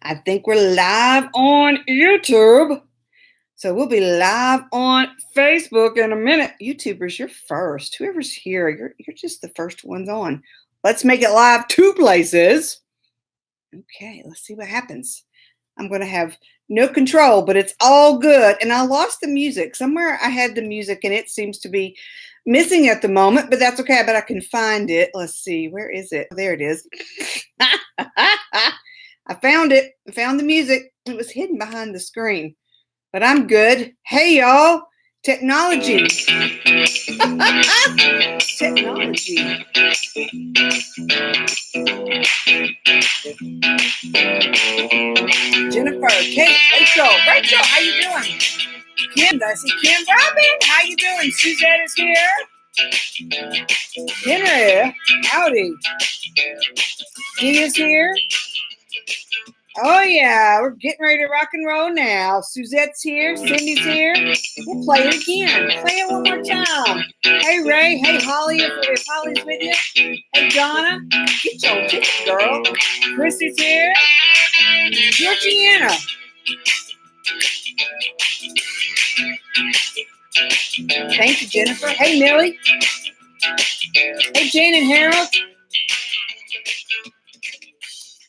I think we're live on YouTube. So we'll be live on Facebook in a minute. YouTubers, you're first. Whoever's here, you're just the first ones on. Let's make it live 2 places. Okay, let's see what happens. I'm going to have no control, but it's all good. And I lost the music. Somewhere I had the music and it seems to be missing at the moment, but that's okay. I bet I can find it. Let's see. Where is it? There it is. I found it. I found the music. It was hidden behind the screen, but I'm good. Hey, y'all. Technology. Technology. Jennifer, Kate, Rachel, how you doing? Kim, I see Kim, Robin, how you doing? Suzette is here. Henry, howdy. He is here. Oh, yeah, we're getting ready to rock and roll now. Suzette's here. Cindy's here. We'll play it again. Play it one more time. Hey, Ray. Hey, Holly, if Holly's with you. Hey, Donna. Get your ticket, girl. Chrissy's here. Georgiana. Thank you, Jennifer. Hey, Millie. Hey, Jane and Harold.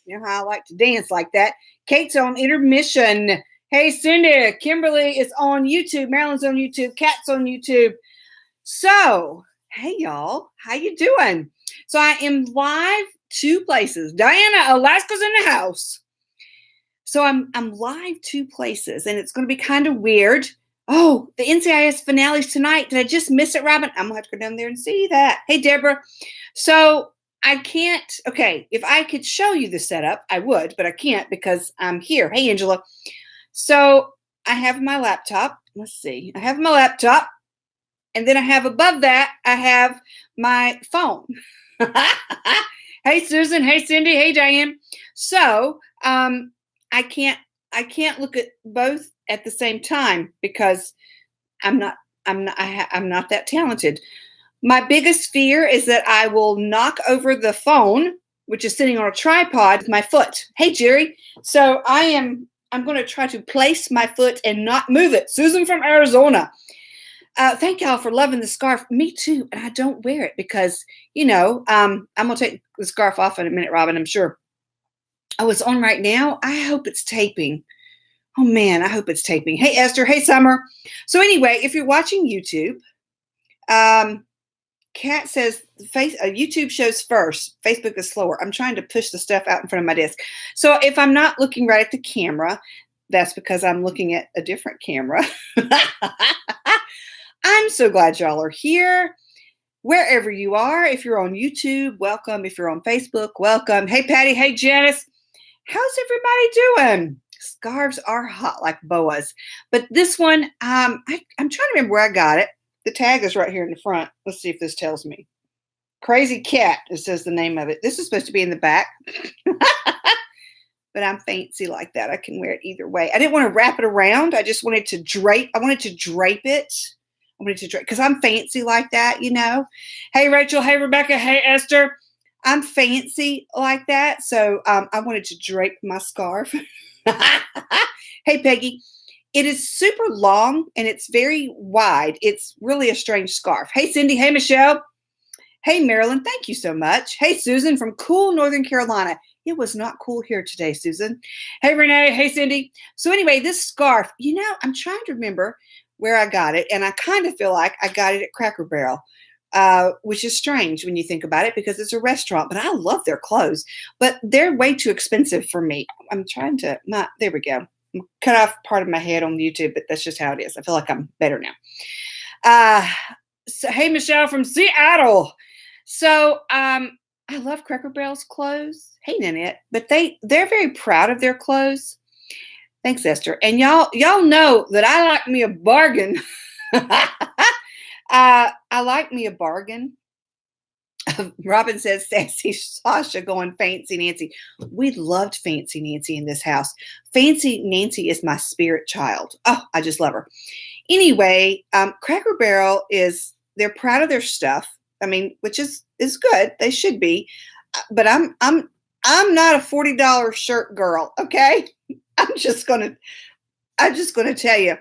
You know how I like to dance like that. Kate's on intermission. Hey, Cindy. Kimberly is on YouTube. Marilyn's on YouTube. Kat's on YouTube. So, hey, y'all. How you doing? So, I am live 2 places. Diana, Alaska's in the house. So, I'm live 2 places, and it's going to be kind of weird. Oh, the NCIS finale's tonight. Did I just miss it, Robin? I'm going to have to go down there and see that. Hey, Deborah. So, I can't, okay, if I could show you the setup, I would, but I can't because I'm here. Hey, Angela. So I have my laptop. Let's see. I have my laptop. And then I have above that, I have my phone. Hey, Susan. Hey, Cindy. Hey, Diane. So I can't look at both at the same time because I'm not that talented. My biggest fear is that I will knock over the phone, which is sitting on a tripod, with my foot. Hey, Jerry. So I'm going to try to place my foot and not move it. Susan from Arizona. Thank y'all for loving the scarf. Me too. And I don't wear it because, I'm going to take the scarf off in a minute, Robin, I'm sure. Oh, it's on right now. I hope it's taping. Oh, man, I hope it's taping. Hey, Esther. Hey, Summer. So anyway, if you're watching YouTube, Kat says YouTube shows first. Facebook is slower. I'm trying to push the stuff out in front of my desk. So if I'm not looking right at the camera, that's because I'm looking at a different camera. I'm so glad y'all are here. Wherever you are, if you're on YouTube, welcome. If you're on Facebook, welcome. Hey, Patty. Hey, Janice. How's everybody doing? Scarves are hot like boas. But this one, I'm trying to remember where I got it. The tag is right here in the front. Let's see if this tells me. Crazy Cat, it says the name of it. This is supposed to be in the back. But I'm fancy like that. I can wear it either way. I didn't want to wrap it around. I just wanted to drape. I wanted to drape it. I wanted to drape because I'm fancy like that, Hey, Rachel. Hey, Rebecca. Hey, Esther. I'm fancy like that. So I wanted to drape my scarf. Hey, Peggy. It is super long and it's very wide. It's really a strange scarf. Hey, Cindy. Hey, Michelle. Hey, Marilyn. Thank you so much. Hey, Susan from cool Northern Carolina. It was not cool here today, Susan. Hey, Renee. Hey, Cindy. So anyway, this scarf, I'm trying to remember where I got it. And I kind of feel like I got it at Cracker Barrel, which is strange when you think about it because it's a restaurant. But I love their clothes. But they're way too expensive for me. I'm trying to not. There we go. Cut off part of my head on YouTube, but that's just how it is. I feel like I'm better now. So, hey, Michelle from Seattle. So I love Cracker Barrel's clothes. Hey, Nanette. But they're very proud of their clothes. Thanks, Esther. And y'all know that I like me a bargain. I like me a bargain. Robin says, Sassy Sasha going Fancy Nancy. We loved Fancy Nancy in this house. Fancy Nancy is my spirit child. Oh, I just love her. Anyway, Cracker Barrel they're proud of their stuff. I mean, which is good. They should be. But I'm I'm not a $40 shirt girl, okay? I'm just gonna tell you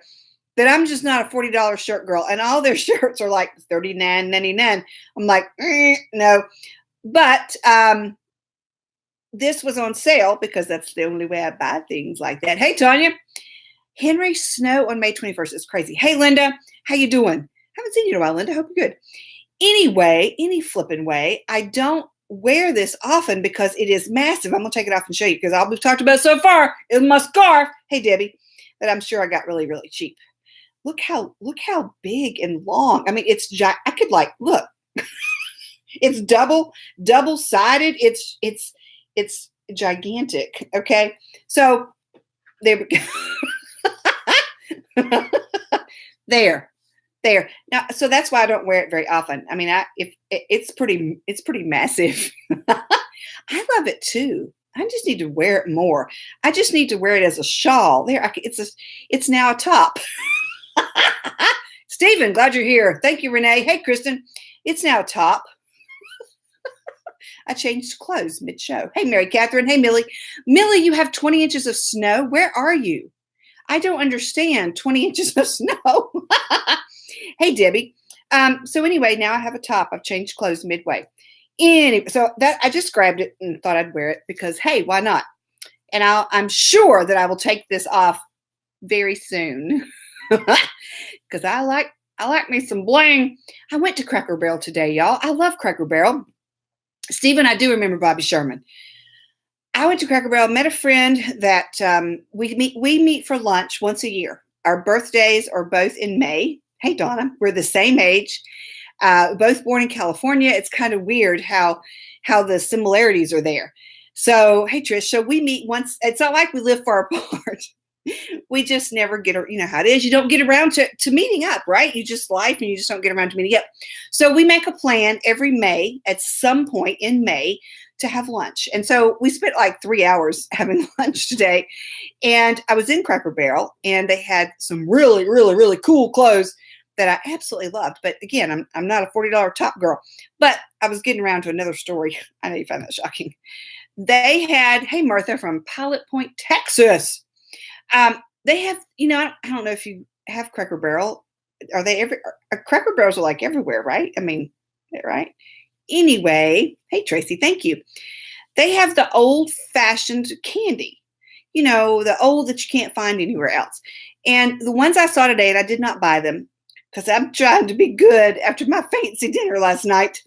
that I'm just not a $40 shirt girl. And all their shirts are like $39.99. I'm like, no. But this was on sale because that's the only way I buy things like that. Hey, Tanya. Henry Snow on May 21st is crazy. Hey, Linda. How you doing? Haven't seen you in a while, Linda. Hope you're good. Anyway, any flipping way, I don't wear this often because it is massive. I'm going to take it off and show you because all we've talked about so far is my scarf. Hey, Debbie, that I'm sure I got really, really cheap. Look how big and long. I mean, I could like, look, it's double-sided. It's gigantic. Okay. So there we go. There. Now, so that's why I don't wear it very often. I mean, it's pretty massive. I love it too. I just need to wear it more. I just need to wear it as a shawl. There, it's now a top. Stephen, glad you're here. Thank you, Renee. Hey, Kristen, it's now a top. I changed clothes mid-show. Hey, Mary Catherine. Hey, Millie. Millie, you have 20 inches of snow. Where are you? I don't understand 20 inches of snow. Hey, Debbie. So anyway, now I have a top. I've changed clothes midway. Anyway, so that I just grabbed it and thought I'd wear it because, hey, why not? And I'm sure that I will take this off very soon because I like me some bling. I went to Cracker Barrel today, y'all. I love Cracker Barrel. Stephen, I do remember Bobby Sherman. I went to Cracker Barrel, met a friend that we meet for lunch once a year. Our birthdays are both in May. Hey, Donna, we're the same age, both born in California. It's kind of weird how the similarities are there. So, hey, Trish, so we meet once. It's not like we live far apart. We just never get, you know how it is. You don't get around to meeting up, right? You just life and you just don't get around to meeting up. So we make a plan every May at some point in May to have lunch. And so we spent like 3 hours having lunch today. And I was in Cracker Barrel and they had some really, really, really cool clothes that I absolutely loved. But again, I'm not a $40 top girl, but I was getting around to another story. I know you find that shocking. They had, hey, Martha from Pilot Point, Texas. They have, I don't know if you have Cracker Barrel. Are they Cracker Barrels are like everywhere, right? I mean, right? Anyway, hey, Tracy, thank you. They have the old-fashioned candy, the old that you can't find anywhere else. And the ones I saw today, and I did not buy them because I'm trying to be good after my fancy dinner last night.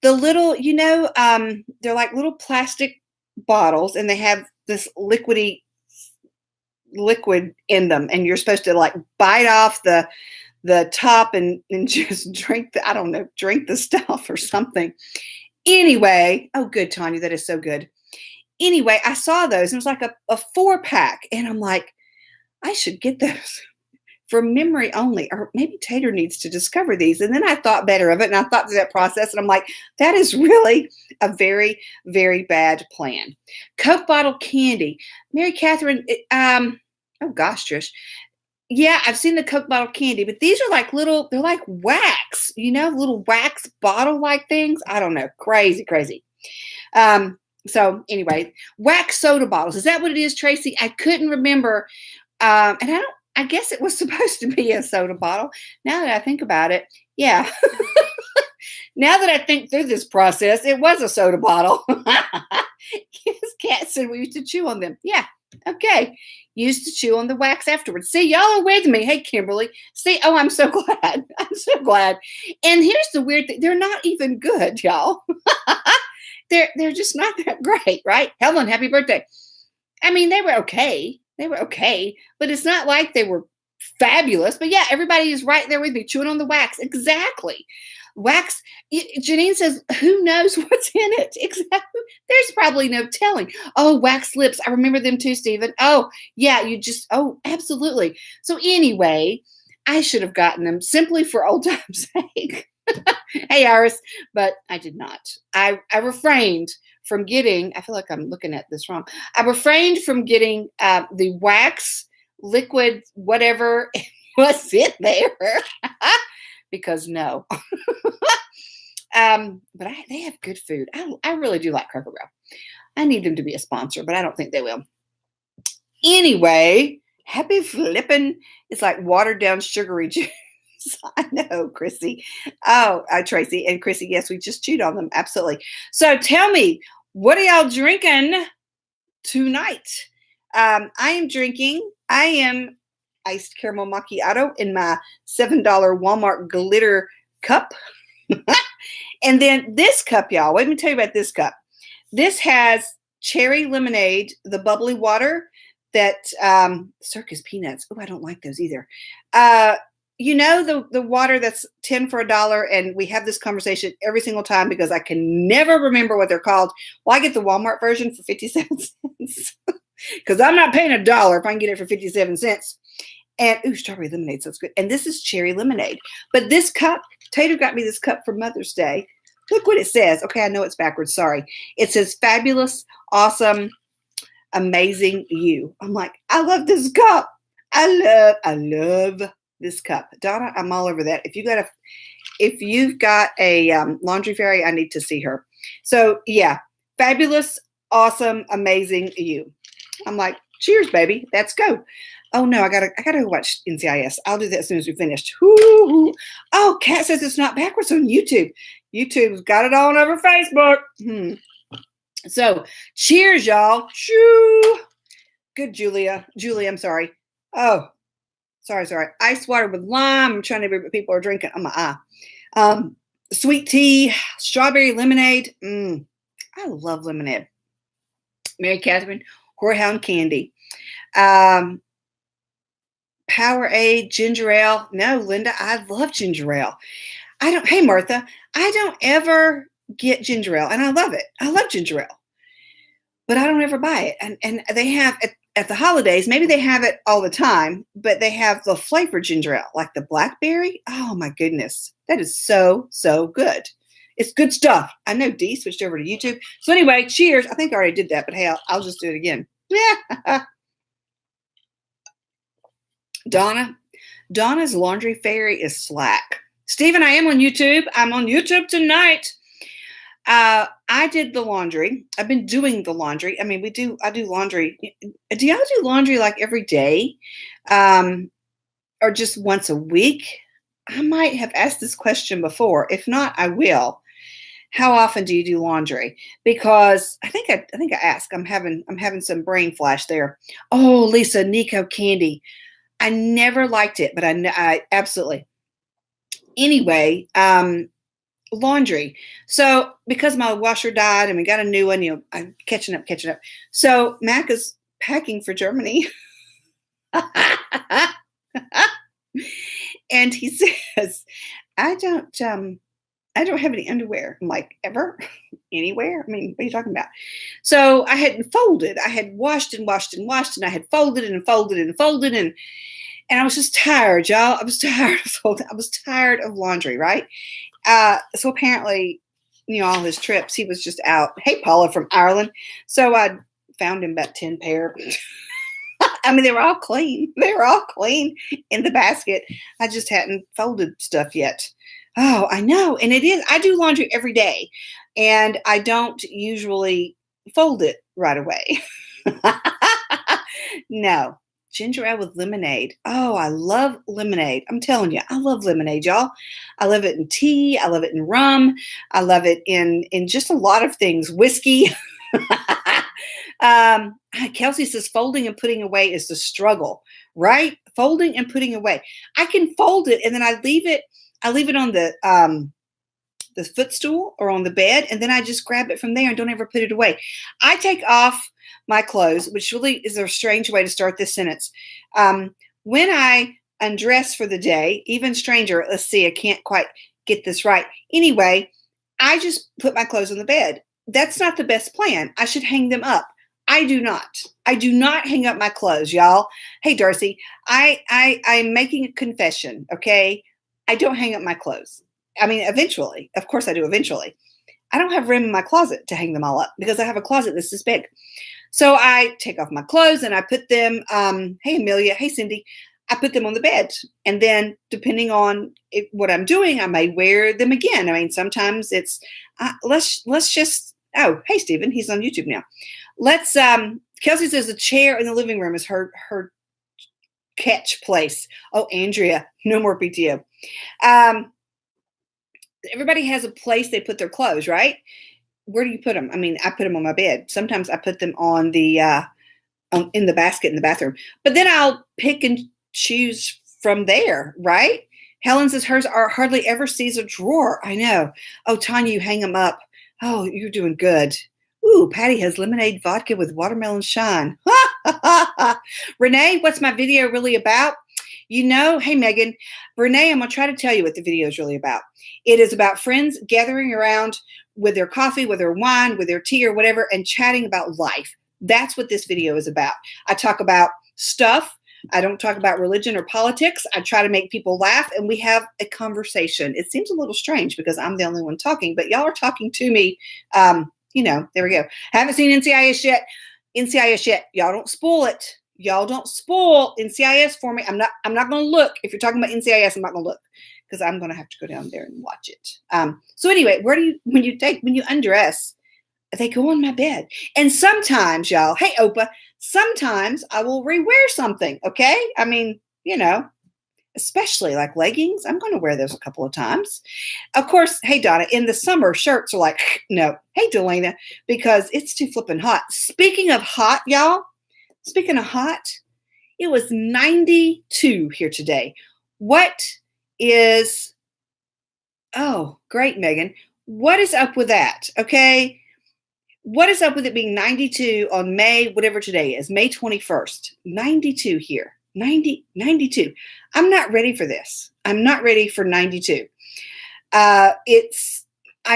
The little, they're like little plastic bottles, and they have this liquid in them, and you're supposed to like bite off the top and just drink the stuff or something. Anyway, oh, good, Tanya, that is so good. Anyway, I saw those, and it was like a 4-pack, and I'm like, I should get those for memory only, or maybe Tater needs to discover these. And then I thought better of it, and I thought through that process, and I'm like, that is really a very, very bad plan. Coke bottle candy. Mary Catherine, oh gosh, Trish. Yeah, I've seen the Coke bottle candy, but these are like they're like wax, little wax bottle-like things. I don't know. Crazy. So anyway, wax soda bottles. Is that what it is, Tracy? I couldn't remember. And I guess it was supposed to be a soda bottle. Now that I think about it, yeah. Now that I think through this process, it was a soda bottle. Yes, Kat said we used to chew on them. Yeah, okay. Used to chew on the wax afterwards. See, y'all are with me. Hey, Kimberly. See, oh, I'm so glad. I'm so glad. And here's the weird thing. They're not even good, y'all. They're just not that great, right? Helen, happy birthday. I mean, they were okay. But it's not like they were fabulous. But yeah, everybody is right there with me, chewing on the wax. Exactly. Wax, Janine says, who knows what's in it? Exactly. There's probably no telling. Oh, wax lips. I remember them too, Stephen. Oh, yeah, absolutely. So anyway, I should have gotten them simply for old time's sake. Hey, Iris, but I did not. I refrained from getting, I feel like I'm looking at this wrong. I refrained from getting the wax liquid, whatever was in there. Because no. But they have good food. I really do like Cracker Barrel. I need them to be a sponsor, but I don't think they will. Anyway, happy flipping. It's like watered down sugary juice. I know, Chrissy. Oh, Tracy and Chrissy. Yes, we just chewed on them. Absolutely. So tell me, what are y'all drinking tonight? I am iced caramel macchiato in my $7 Walmart glitter cup. And then this cup, y'all, let me tell you about this cup. This has cherry lemonade, the bubbly water that circus peanuts. Oh, I don't like those either. You know, the water that's 10 for $1, and we have this conversation every single time because I can never remember what they're called. Well, I get the Walmart version for 57 cents because I'm not paying $1 if I can get it for 57 cents. And strawberry lemonade sounds good. And this is cherry lemonade. But this cup, Tater got me this cup for Mother's Day. Look what it says. Okay, I know it's backwards. Sorry. It says fabulous, awesome, amazing you. I'm like, I love this cup. I love this cup. Donna, I'm all over that. If you've got a laundry fairy, I need to see her. So yeah, fabulous, awesome, amazing you. I'm like, cheers, baby. Let's go. Oh no, I gotta go watch NCIS. I'll do that as soon as we finished. Woo-hoo. Oh, Kat says it's not backwards on YouTube. YouTube's got it all over Facebook. So cheers, y'all. Shoo. Good, Julia. Julie, I'm sorry. Oh, sorry. Ice water with lime. I'm trying to read what people are drinking on my eye. Sweet tea, strawberry lemonade. I love lemonade. Mary Catherine, Whorehound candy. Powerade, ginger ale. No, Linda, I love ginger ale. Hey, Martha, I don't ever get ginger ale, and I love it. I love ginger ale, but I don't ever buy it. And they have at the holidays, maybe they have it all the time, but they have the flavored ginger ale, like the blackberry. Oh my goodness. That is so, so good. It's good stuff. I know Dee switched over to YouTube. So anyway, cheers. I think I already did that, but hey, I'll just do it again. Yeah. Donna's laundry fairy is Slack. Stephen, I am on YouTube. I'm on YouTube tonight. I did the laundry. I've been doing the laundry. I mean, I do laundry. Do y'all do laundry like every day? Or just once a week? I might have asked this question before. If not, I will. How often do you do laundry? Because I think I asked. I'm having some brain flash there. Oh, Lisa, Nico candy. I never liked it, but I absolutely. Anyway, laundry. So because my washer died and we got a new one, I'm catching up. So Mac is packing for Germany. And he says, I don't have any underwear. I'm like, ever? Anywhere? I mean, what are you talking about? So I had folded. I had washed and I had folded and folded and folded and I was just tired, y'all. I was tired of folding. I was tired of laundry, right? So apparently, all his trips, he was just out. Hey, Paula from Ireland. So I found him about 10 pair. I mean, they were all clean. They were all clean in the basket. I just hadn't folded stuff yet. Oh, I know. And it is. I do laundry every day, and I don't usually fold it right away. No. Ginger ale with lemonade. Oh, I love lemonade. I'm telling you, I love lemonade, y'all. I love it in tea. I love it in rum. I love it in just a lot of things. Whiskey. Kelsey says folding and putting away is the struggle, right? Folding and putting away. I can fold it and then I leave it on the footstool or on the bed, and then I just grab it from there and don't ever put it away. I take off my clothes, which really is a strange way to start this sentence. When I undress for the day, even stranger, let's see, I can't quite get this right. Anyway, I just put my clothes on the bed. That's not the best plan. I should hang them up. I do not hang up my clothes, y'all. Hey, Darcy, I'm making a confession, okay? I don't hang up my clothes. I mean, eventually. Of course I do eventually. I don't have room in my closet to hang them all up because I have a closet that's this big. So I take off my clothes and I put them, hey, Amelia, hey, Cindy, I put them on the bed. And then depending on what I'm doing, I may wear them again. I mean, sometimes it's, let's just Oh, hey, Stephen. He's on YouTube now. Let's, Kelsey says the chair in the living room is her catch place. Oh, Andrea, no more PTO. Everybody has a place they put their clothes, right? Where do you put them? I mean, I put them on my bed. Sometimes I put them on the in the basket in the bathroom, but then I'll pick and choose from there, right? Helen says hers are hardly ever sees a drawer. I know. Oh, Tanya, you hang them up. Oh, you're doing good. Ooh, Patty has lemonade vodka with watermelon shine. Renee, what's my video really about? You know, hey, Megan, Renee, I'm going to try to tell you what the video is really about. It is about friends gathering around with their coffee, with their wine, with their tea or whatever, and chatting about life. That's what this video is about. I talk about stuff. I don't talk about religion or politics. I try to make people laugh, and we have a conversation. It seems a little strange because I'm the only one talking, but y'all are talking to me. You know, there we go. Haven't seen NCIS yet. NCIS yet. Y'all don't spoil it. Y'all don't spoil NCIS for me. I'm not going to look. If you're talking about NCIS, I'm not going to look because I'm going to have to go down there and watch it. So anyway, when you undress, they go on my bed. And sometimes, y'all, hey, Opa, sometimes I will rewear something, okay? I mean, you know, especially like leggings. I'm going to wear those a couple of times. Of course, hey, Donna, in the summer, shirts are like, no. Hey, Delana, because it's too flipping hot. Speaking of hot, y'all, speaking of hot, it was 92 here today. What is, oh, great, Megan. What is up with that, okay? What is up with it being 92 on May, whatever today is, May 21st? 92 here. 92. I'm not ready for this. I'm not ready for 92. I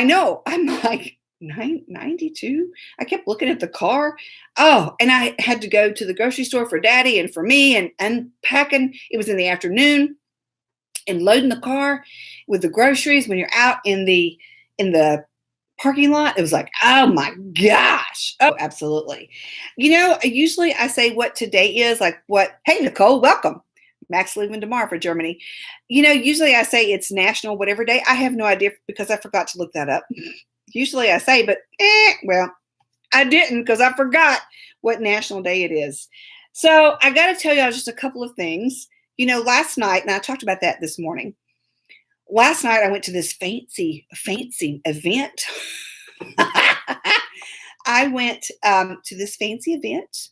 know, I'm like, 92? I kept looking at the car. Oh, and I had to go to the grocery store for Daddy and for me and unpacking. It was in the afternoon and loading the car with the groceries when you're out in the parking lot. It was like, oh my gosh. Oh, absolutely. You know, usually I say what today is, like what, hey, Nicole, welcome. Max leaving tomorrow for Germany. You know, usually I say it's National whatever day. I have no idea because I forgot to look that up. Usually I say, but well, I didn't because I forgot what national day it is. So I got to tell y'all just a couple of things. You know, last night, and I talked about that this morning. Last night I went to this fancy event. I went to this fancy event,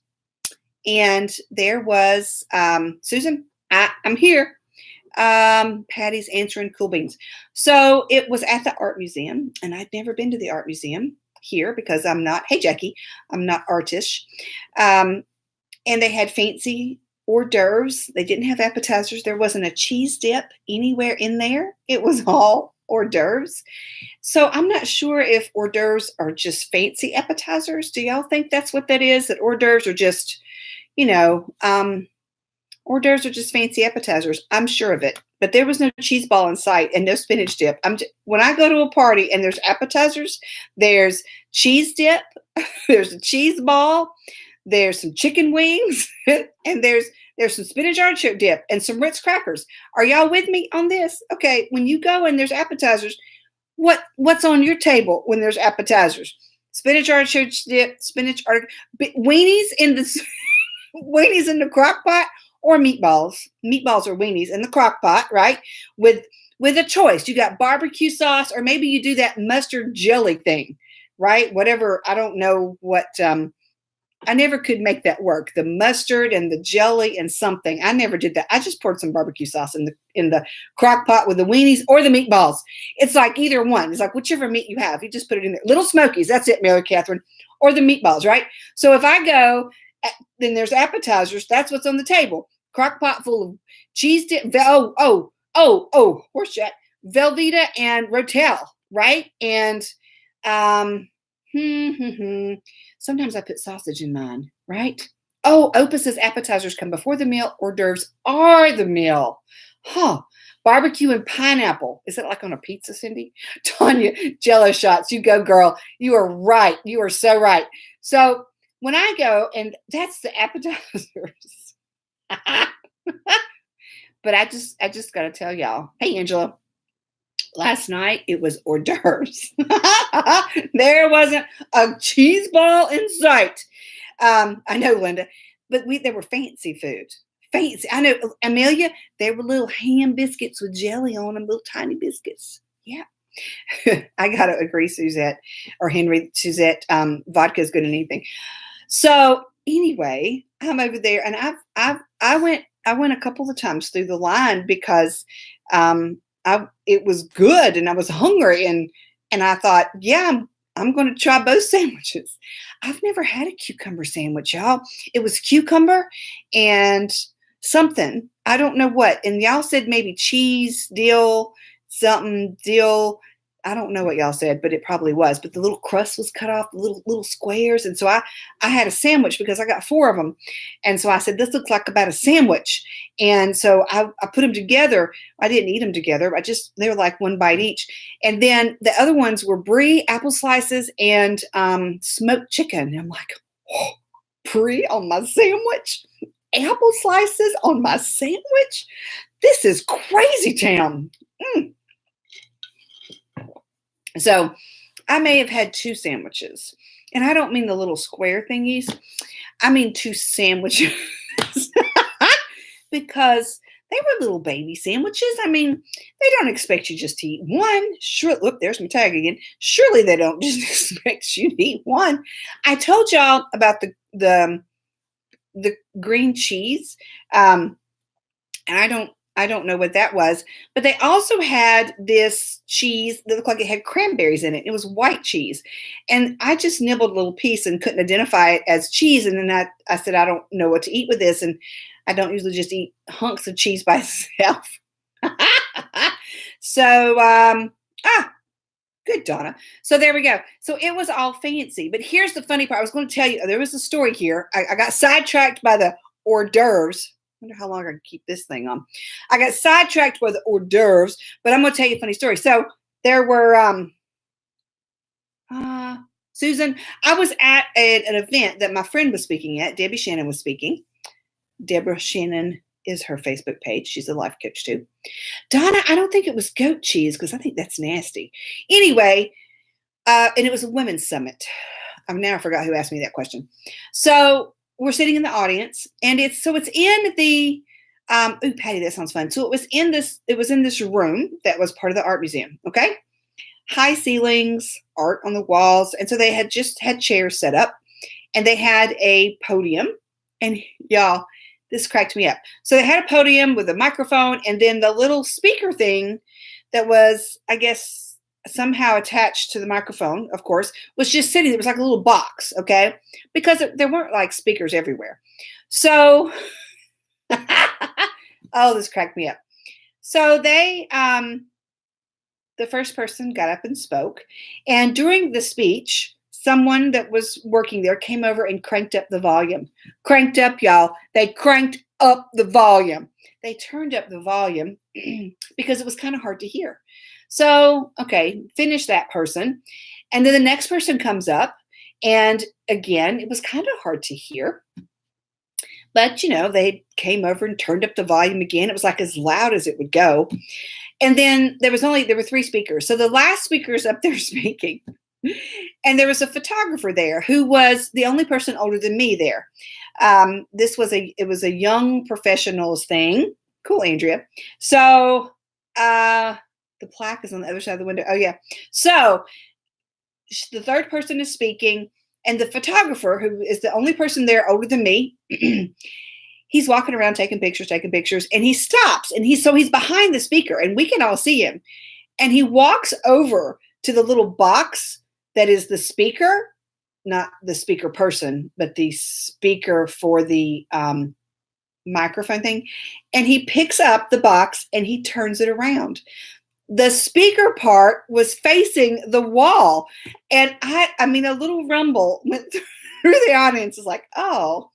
and there was Susan. I'm here. Patty's answering cool beans. So it was at the art museum, and I'd never been to the art museum here because I'm not, hey Jackie, I'm not artish. And they had fancy hors d'oeuvres. They didn't have appetizers. There wasn't a cheese dip anywhere in there. It was all hors d'oeuvres. So I'm not sure if hors d'oeuvres are just fancy appetizers. Do y'all think that's what that is? That hors d'oeuvres are just, you know, hors d'oeuvres are just fancy appetizers. I'm sure of it. But there was no cheese ball in sight and no spinach dip. When I go to a party and there's appetizers, there's cheese dip, there's a cheese ball, there's some chicken wings, and there's some spinach artichoke dip and some Ritz crackers. Are y'all with me on this? Okay, when you go and there's appetizers, what's on your table when there's appetizers? Spinach artichoke dip, weenies in the weenies in the crock pot, or meatballs. Meatballs or weenies in the crock pot, right? With a choice. You got barbecue sauce, or maybe you do that mustard jelly thing, right? Whatever. I don't know what. I never could make that work. The mustard and the jelly and something. I never did that. I just poured some barbecue sauce in the crock pot with the weenies or the meatballs. It's like either one. It's like whichever meat you have. You just put it in there. Little Smokies. That's it, Mary Catherine. Or the meatballs, right? So if I go, then there's appetizers. That's what's on the table. Crock pot full of cheese dip. Horse chat. Velveeta and Rotel, right? And sometimes I put sausage in mine, right? Oh, Opus says appetizers come before the meal. Hors d'oeuvres are the meal. Huh. Barbecue and pineapple. Is it like on a pizza, Cindy? Tanya, Jello shots. You go, girl. You are right. You are so right. So when I go, and that's the appetizers. But I just got to tell y'all. Hey, Angela. Last night, it was hors d'oeuvres. There wasn't a cheese ball in sight. I know, Linda, but they were fancy food. Fancy. I know, Amelia, they were little ham biscuits with jelly on them, little tiny biscuits. Yeah. I got to agree, Suzette or Henry. Suzette, vodka is good in anything. So anyway, I'm over there, and I went a couple of times through the line because it was good, and I was hungry, and I thought, yeah, I'm going to try both sandwiches. I've never had a cucumber sandwich, y'all. It was cucumber and something, I don't know what, and y'all said maybe cheese, dill, something, dill. I don't know what y'all said, but it probably was. But the little crust was cut off, little squares. And so I had a sandwich because I got 4 of them. And so I said, this looks like about a sandwich. And so I put them together. I didn't eat them together. They were like 1 bite each. And then the other ones were brie, apple slices, and smoked chicken. And I'm like, oh, brie on my sandwich? Apple slices on my sandwich? This is crazy town. So I may have had 2 sandwiches, and I don't mean the little square thingies. I mean 2 sandwiches because they were little baby sandwiches. I mean, they don't expect you just to eat one. Sure, look, there's my tag again. Surely they don't just expect you to eat one. I told y'all about the green cheese, and I don't know what that was, but they also had this cheese that looked like it had cranberries in it. It was white cheese. And I just nibbled a little piece and couldn't identify it as cheese. And then I said, I don't know what to eat with this. And I don't usually just eat hunks of cheese by itself. So, good, Donna. So there we go. So it was all fancy. But here's the funny part. I was going to tell you, there was a story here. I got sidetracked by the hors d'oeuvres. I wonder how long I can keep this thing on. I got sidetracked by the hors d'oeuvres, but I'm going to tell you a funny story. So there were, Susan, I was at an event that my friend was speaking at. Debbie Shannon was speaking. Deborah Shannon is her Facebook page. She's a life coach too. Donna, I don't think it was goat cheese because I think that's nasty. Anyway, and it was a women's summit. Now I forgot who asked me that question. So we're sitting in the audience, and it's in the Patty, that sounds fun. So it was in this room that was part of the art museum. Okay. High ceilings, art on the walls. And so they had just had chairs set up, and they had a podium, and y'all, this cracked me up. So they had a podium with a microphone, and then the little speaker thing that was, I guess, somehow attached to the microphone, of course, was just sitting. It was like a little box, okay? Because there weren't like speakers everywhere. So, oh, this cracked me up. So they, the first person got up and spoke. And during the speech, someone that was working there came over and cranked up the volume. Cranked up, y'all. They cranked up the volume. They turned up the volume because it was kind of hard to hear. So, okay, finish that person. And then the next person comes up, and again, it was kind of hard to hear. But, they came over and turned up the volume again. It was like as loud as it would go. And then there were 3 speakers. So the last speaker's up there speaking. And there was a photographer there who was the only person older than me there. It was a young professionals thing. Cool, Andrea. So, the plaque is on the other side of the window. Oh, yeah. So the third person is speaking, and the photographer, who is the only person there older than me, he's walking around taking pictures, and he stops, and he's behind the speaker, and we can all see him. And he walks over to the little box that is the speaker, not the speaker person, but the speaker for the microphone thing. And he picks up the box and he turns it around. The speaker part was facing the wall. And I mean, a little rumble went through the audience. It's like, oh,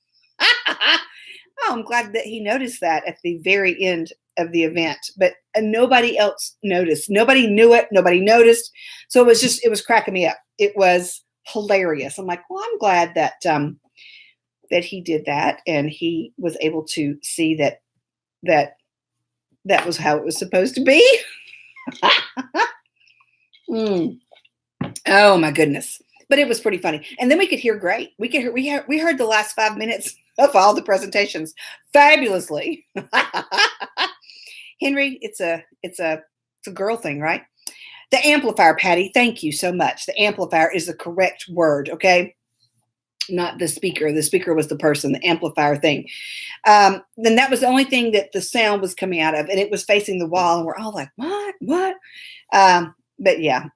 I'm glad that he noticed that at the very end of the event, but nobody else noticed. Nobody knew it. Nobody noticed. So it was cracking me up. It was hilarious. I'm like, well, I'm glad that, that he did that. And he was able to see that was how it was supposed to be. Mm. Oh my goodness. But it was pretty funny. And then we could hear great. We heard the last 5 minutes of all the presentations fabulously. Henry, it's a girl thing, right? The amplifier, Patty. Thank you so much. The amplifier is the correct word, okay? Not the speaker. The speaker was the person, the amplifier thing. Then that was the only thing that the sound was coming out of, and it was facing the wall, and we're all like, what? But yeah.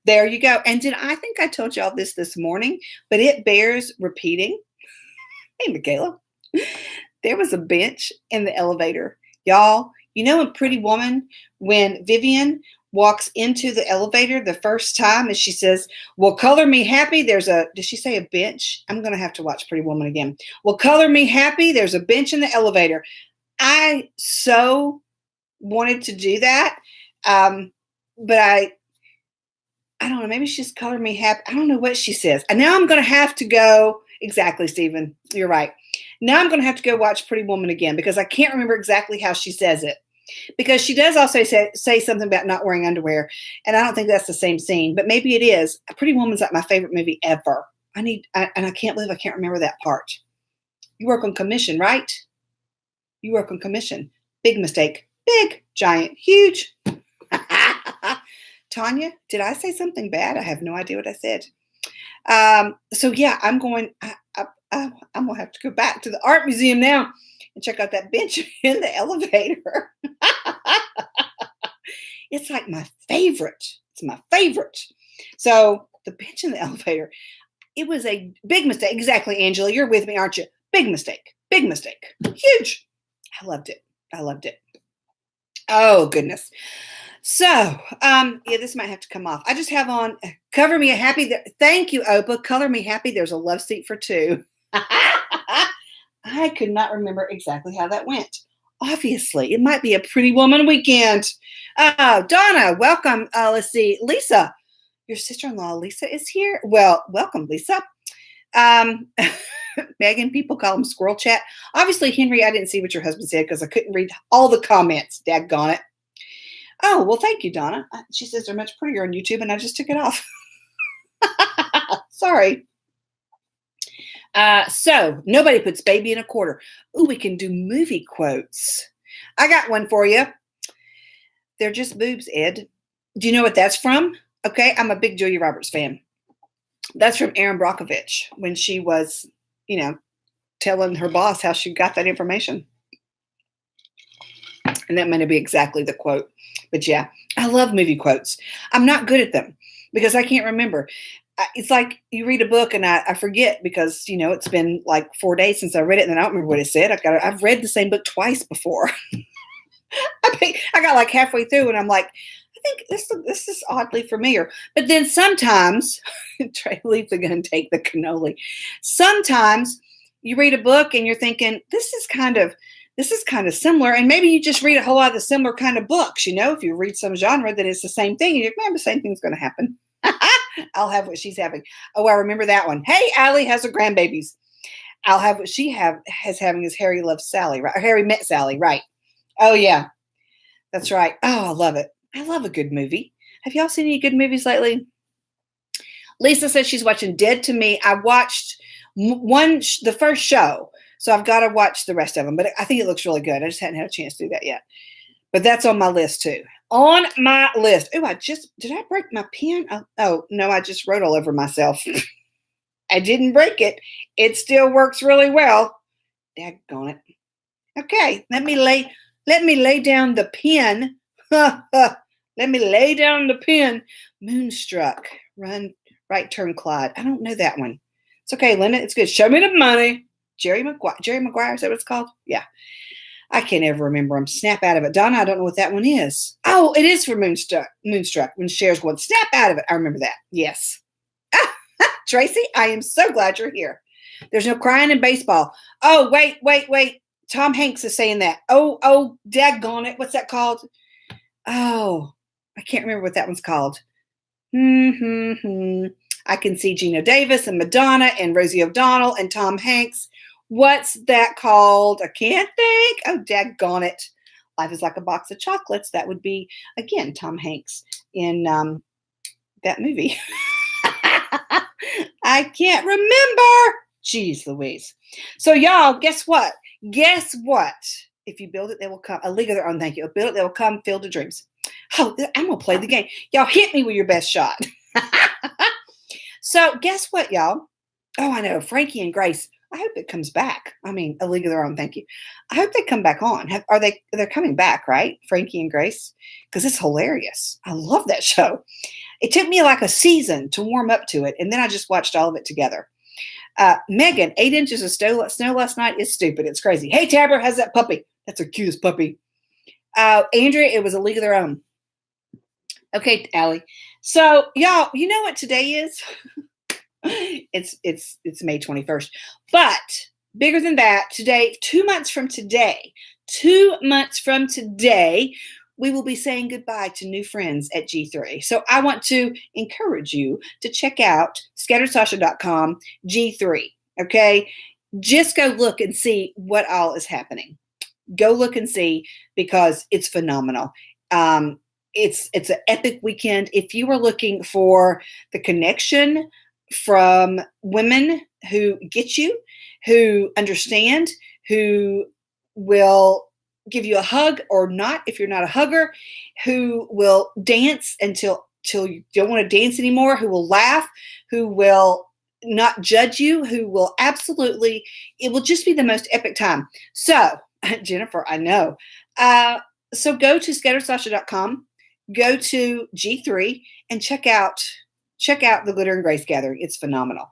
There you go. And I think I told y'all this morning, but it bears repeating. Hey, Michaela. There was a bench in the elevator. Y'all, you know in Pretty Woman, when Vivian walks into the elevator the first time and she says, well, color me happy. Did she say a bench? I'm going to have to watch Pretty Woman again. Well, color me happy. There's a bench in the elevator. I so wanted to do that. But I don't know. Maybe she's color me happy. I don't know what she says. And now I'm going to have to go. Exactly, Stephen. You're right. Now I'm going to have to go watch Pretty Woman again because I can't remember exactly how she says it. Because she does also say something about not wearing underwear. And I don't think that's the same scene, but maybe it is. Pretty Woman's like my favorite movie ever. And I can't believe I can't remember that part. You work on commission, right? You work on commission. Big mistake. Big, giant, huge. Tanya, did I say something bad? I have no idea what I said. So yeah, I'm going to have to go back to the art museum now and check out that bench in the elevator. It's like my favorite. It's my favorite. So the bench in the elevator, it was a big mistake. Exactly, Angela. You're with me, aren't you? Big mistake. Big mistake. Huge. I loved it. I loved it. Oh, goodness. So, yeah, this might have to come off. I just have on Cover Me a Happy. Thank you, Opa. Color Me Happy. There's a love seat for two. I could not remember exactly how that went. Obviously, it might be a Pretty Woman weekend. Donna, welcome. Let's see. Lisa, your sister-in-law, Lisa, is here. Well, welcome, Lisa. Megan, people call him Squirrel Chat. Obviously, Henry, I didn't see what your husband said because I couldn't read all the comments. Daggone it. Oh, well, thank you, Donna. She says they're much prettier on YouTube, and I just took it off. Sorry. So, nobody puts baby in a quarter. Ooh, we can do movie quotes. I got one for you. They're just boobs, Ed. Do you know what that's from? Okay, I'm a big Julia Roberts fan. That's from Erin Brockovich when she was, telling her boss how she got that information. And that may not be exactly the quote. But yeah, I love movie quotes. I'm not good at them because I can't remember. It's like you read a book and I forget because, it's been like 4 days since I read it and I don't remember what it said. I've read the same book twice before. I got like halfway through and I'm like, I think this is oddly familiar. But then sometimes, Trey, leave the gun, take the cannoli. Sometimes you read a book and you're thinking, this is kind of similar. And maybe you just read a whole lot of the similar kind of books. If you read some genre that is the same thing, you're like, man, the same thing's going to happen. I'll have what she's having. Oh, I remember that one. Hey, Allie has her grandbabies. I'll have what she has having is Harry loves Sally, right? Or Harry met Sally, right? Oh, yeah. That's right. Oh, I love it. I love a good movie. Have y'all seen any good movies lately? Lisa says she's watching Dead to Me. I watched the first show. So I've got to watch the rest of them, but I think it looks really good. I just hadn't had a chance to do that yet. But that's on my list too. On my list. Oh, did I break my pen? Oh, no, I just wrote all over myself. I didn't break it. It still works really well. Daggone it. Okay, let me lay down the pen. Let me lay down the pen. Moonstruck. Run, right turn, Clyde. I don't know that one. It's okay, Linda. It's good. Show me the money. Jerry Maguire, is that what it's called? Yeah. I can't ever remember them. Snap out of it. Donna, I don't know what that one is. Oh, it is for Moonstruck. When Cher's going, snap out of it. I remember that. Yes. Tracy, I am so glad you're here. There's no crying in baseball. Oh, wait. Tom Hanks is saying that. Oh, daggone it. What's that called? Oh, I can't remember what that one's called. I can see Gina Davis and Madonna and Rosie O'Donnell and Tom Hanks. What's that called? I can't think. Oh, daggone it. Life is like a box of chocolates. That would be, again, Tom Hanks in that movie. I can't remember. Jeez Louise. So y'all, guess what? Guess what? If you build it, they will come. A league of their own, thank you. Build it, they will come. Field of dreams. Oh, I'm going to play the game. Y'all hit me with your best shot. So guess what, y'all? Oh, I know. Frankie and Grace. I hope it comes back. I mean, A League of Their Own, thank you. I hope they come back on. They're coming back, right? Frankie and Grace? Because it's hilarious. I love that show. It took me like a season to warm up to it, and then I just watched all of it together. Megan, 8 inches of snow last night is stupid. It's crazy. Hey, Tabber, how's that puppy? That's the cutest puppy. Andrea, it was A League of Their Own. Okay, Allie. So, y'all, you know what today is? It's May 21st. But bigger than that, today, 2 months from today, we will be saying goodbye to new friends at G3. So I want to encourage you to check out scatteredsasha.com G3. Okay. Just go look and see what all is happening. Go look and see, because it's phenomenal. It's an epic weekend. If you are looking for the connection from women who get you, who understand, who will give you a hug or not if you're not a hugger, who will dance until you don't want to dance anymore, who will laugh, who will not judge you, who will absolutely, it will just be the most epic time. So, Jennifer, I know. So go to scatteredsasha.com, go to G3, and check out the Glitter and Grace Gathering. It's phenomenal.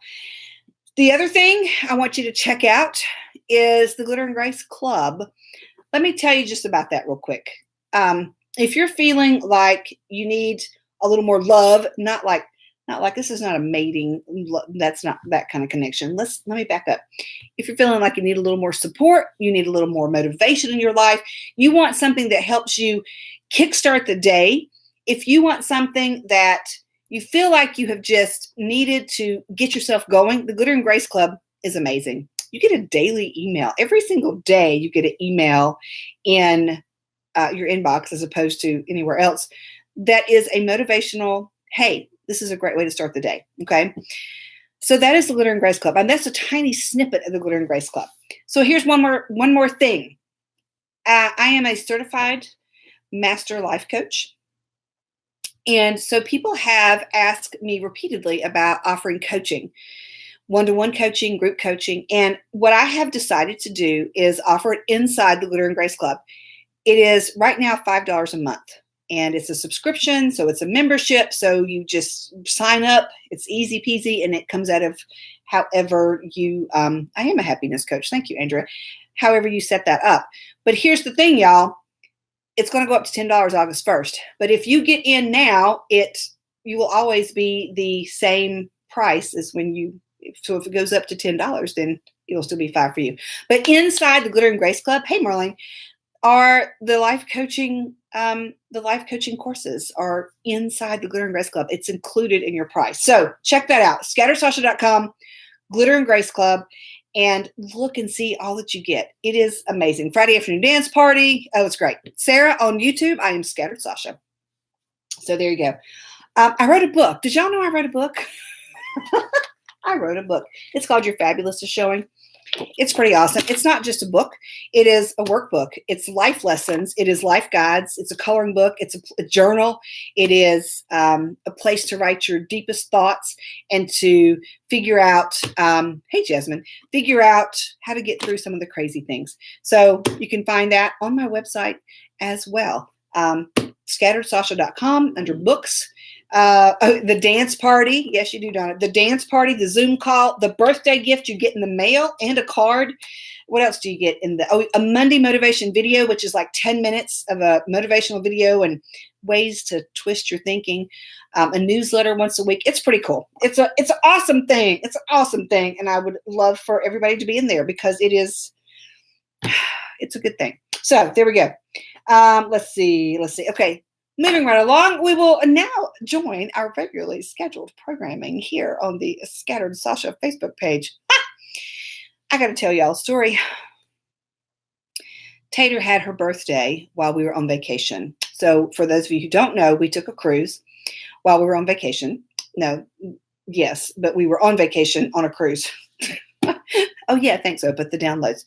The other thing I want you to check out is the Glitter and Grace Club. Let me tell you just about that real quick. If you're feeling like you need a little more love, not like this is not a mating, that's not that kind of connection. Let me back up. If you're feeling like you need a little more support, you need a little more motivation in your life, you want something that helps you kickstart the day, if you want something that you feel like you have just needed to get yourself going, the Glitter and Grace Club is amazing. You get a daily email. Every single day you get an email in your inbox, as opposed to anywhere else, that is a motivational, hey, this is a great way to start the day. Okay. So that is the Glitter and Grace Club. And that's a tiny snippet of the Glitter and Grace Club. So here's one more thing. I am a certified master life coach. And so people have asked me repeatedly about offering coaching, one-to-one coaching, group coaching. And what I have decided to do is offer it inside the Glitter and Grace Club. It is right now $5 a month. And it's a subscription, so it's a membership. So you just sign up. It's easy peasy, and it comes out of however you, I am a happiness coach. Thank you, Andrea. However you set that up. But here's the thing, y'all. It's going to go up to $10 August 1st. But if you get in now, you will always be the same price as when you, so if it goes up to $10, then it'll still be $5 for you. But inside the Glitter and Grace Club, hey, Marlene, are the life coaching courses are inside the Glitter and Grace Club. It's included in your price. So check that out. scatteredsasha.com, Glitter and Grace Club, and look and see all that you get. It is amazing. Friday afternoon dance party. Oh, it's great. Sarah on YouTube. I am Scattered Sasha. So there you go. I wrote a book. Did y'all know I wrote a book? I wrote a book. It's called Your Fabulous is Showing. It's pretty awesome. It's not just a book. It is a workbook. It's life lessons. It is life guides. It's a coloring book. It's a journal. It is a place to write your deepest thoughts and to figure out, hey, Jasmine, figure out how to get through some of the crazy things. So you can find that on my website as well. scatteredsasha.com under books. The dance party. Yes, you do, Donna. The dance party, the Zoom call, the birthday gift you get in the mail, and a card. What else do you get in a Monday motivation video, which is like 10 minutes of a motivational video and ways to twist your thinking. A newsletter once a week. It's pretty cool. It's an awesome thing. It's an awesome thing. And I would love for everybody to be in there because it's a good thing. So there we go. Let's see. Okay. Moving right along, we will now join our regularly scheduled programming here on the Scattered Sasha Facebook page. I got to tell y'all a story. Tater had her birthday while we were on vacation. So for those of you who don't know, we took a cruise while we were on vacation. No, yes, but we were on vacation on a cruise. Oh yeah, thanks, Opa, the downloads.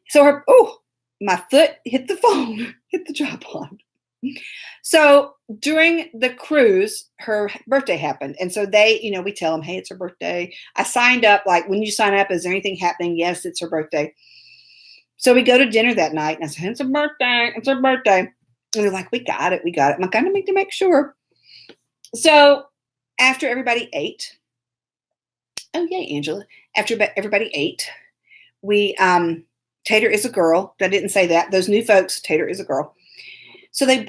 So my foot hit the phone, hit the tripod. So during the cruise, her birthday happened. And so they, we tell them, hey, it's her birthday. I signed up, like, when you sign up, is there anything happening? Yes, it's her birthday. So we go to dinner that night, and I said, it's her birthday. It's her birthday. And they're like, we got it. I'm kind of make to make sure. So after everybody ate, oh, yay, Angela. After everybody ate, Tater is a girl. I didn't say that. Those new folks, Tater is a girl. So they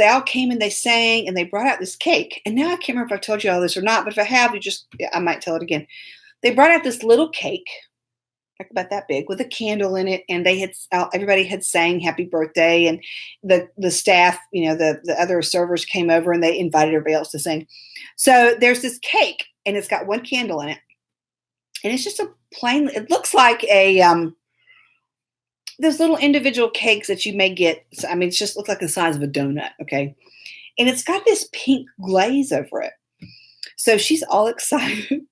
all came and they sang and they brought out this cake. And now I can't remember if I told you all this or not, but if I have, I might tell it again. They brought out this little cake, like about that big, with a candle in it. And everybody had sang happy birthday. And the staff, the other servers came over and they invited everybody else to sing. So there's this cake and it's got one candle in it. And it's just it looks like those little individual cakes that you may get. I mean, it just looks like the size of a donut. Okay. And it's got this pink glaze over it. So she's all excited.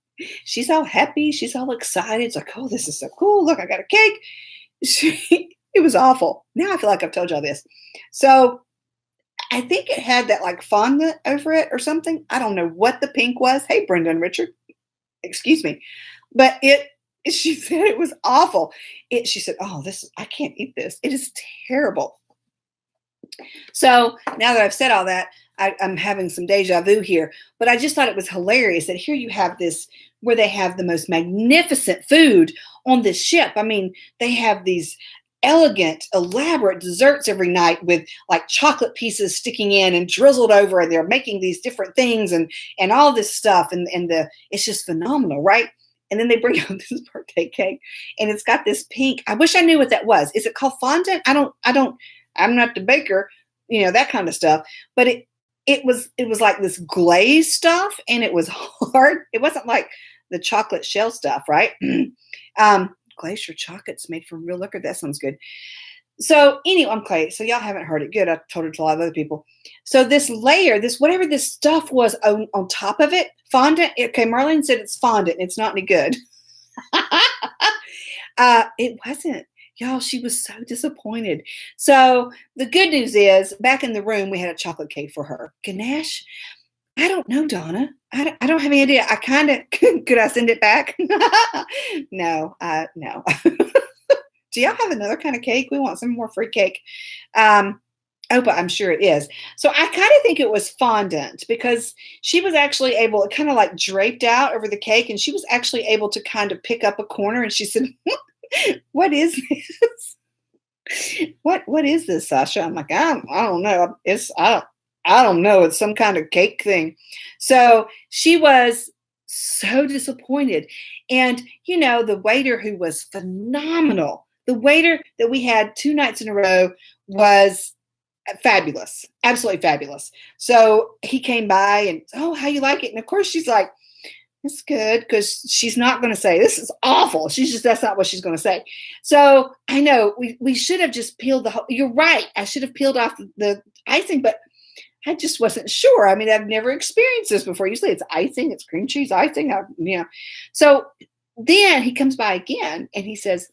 She's all happy. She's all excited. It's like, oh, this is so cool. Look, I got a cake. It was awful. Now I feel like I've told y'all this. So I think it had that like fondant over it or something. I don't know what the pink was. Hey, Brenda and Richard. Excuse me. But she said it was awful. She said, oh, I can't eat this. It is terrible. So now that I've said all that, I'm having some deja vu here. But I just thought it was hilarious that here you have this where they have the most magnificent food on this ship. I mean, they have these elegant, elaborate desserts every night with like chocolate pieces sticking in and drizzled over. And they're making these different things and all this stuff. And it's just phenomenal, right? And then they bring out this birthday cake and it's got this pink. I wish I knew what that was. Is it called fondant? I'm not the baker, that kind of stuff. But it was like this glaze stuff and it was hard. It wasn't like the chocolate shell stuff, right? Glacier chocolate's made from real liquor. That sounds good. So anyway, I'm Clay. So y'all haven't heard it. Good. I told it to a lot of other people. So this layer, whatever this stuff was on top of it, fondant. Okay, Marlene said it's fondant. It's not any good. It wasn't. Y'all, she was so disappointed. So the good news is, back in the room, we had a chocolate cake for her. Ganache? I don't know, Donna. I don't have any idea. I kind of, could I send it back? No. Do y'all have another kind of cake? We want some more free cake. But I'm sure it is. So I kind of think it was fondant because she was actually able, it kind of like draped out over the cake, and she was actually able to kind of pick up a corner, and she said, what is this? What is this, Sasha? I'm like, I don't know. I don't know. It's some kind of cake thing. So she was so disappointed. And, the waiter, who was phenomenal, the waiter that we had 2 nights in a row, was fabulous, absolutely fabulous. So he came by and, oh, how you like it? And of course she's like, it's good, because she's not going to say this is awful. That's not what she's going to say. So I know we should have just peeled you're right. I should have peeled off the icing, but I just wasn't sure. I mean, I've never experienced this before. Usually it's icing, it's cream cheese icing. So then he comes by again and he says,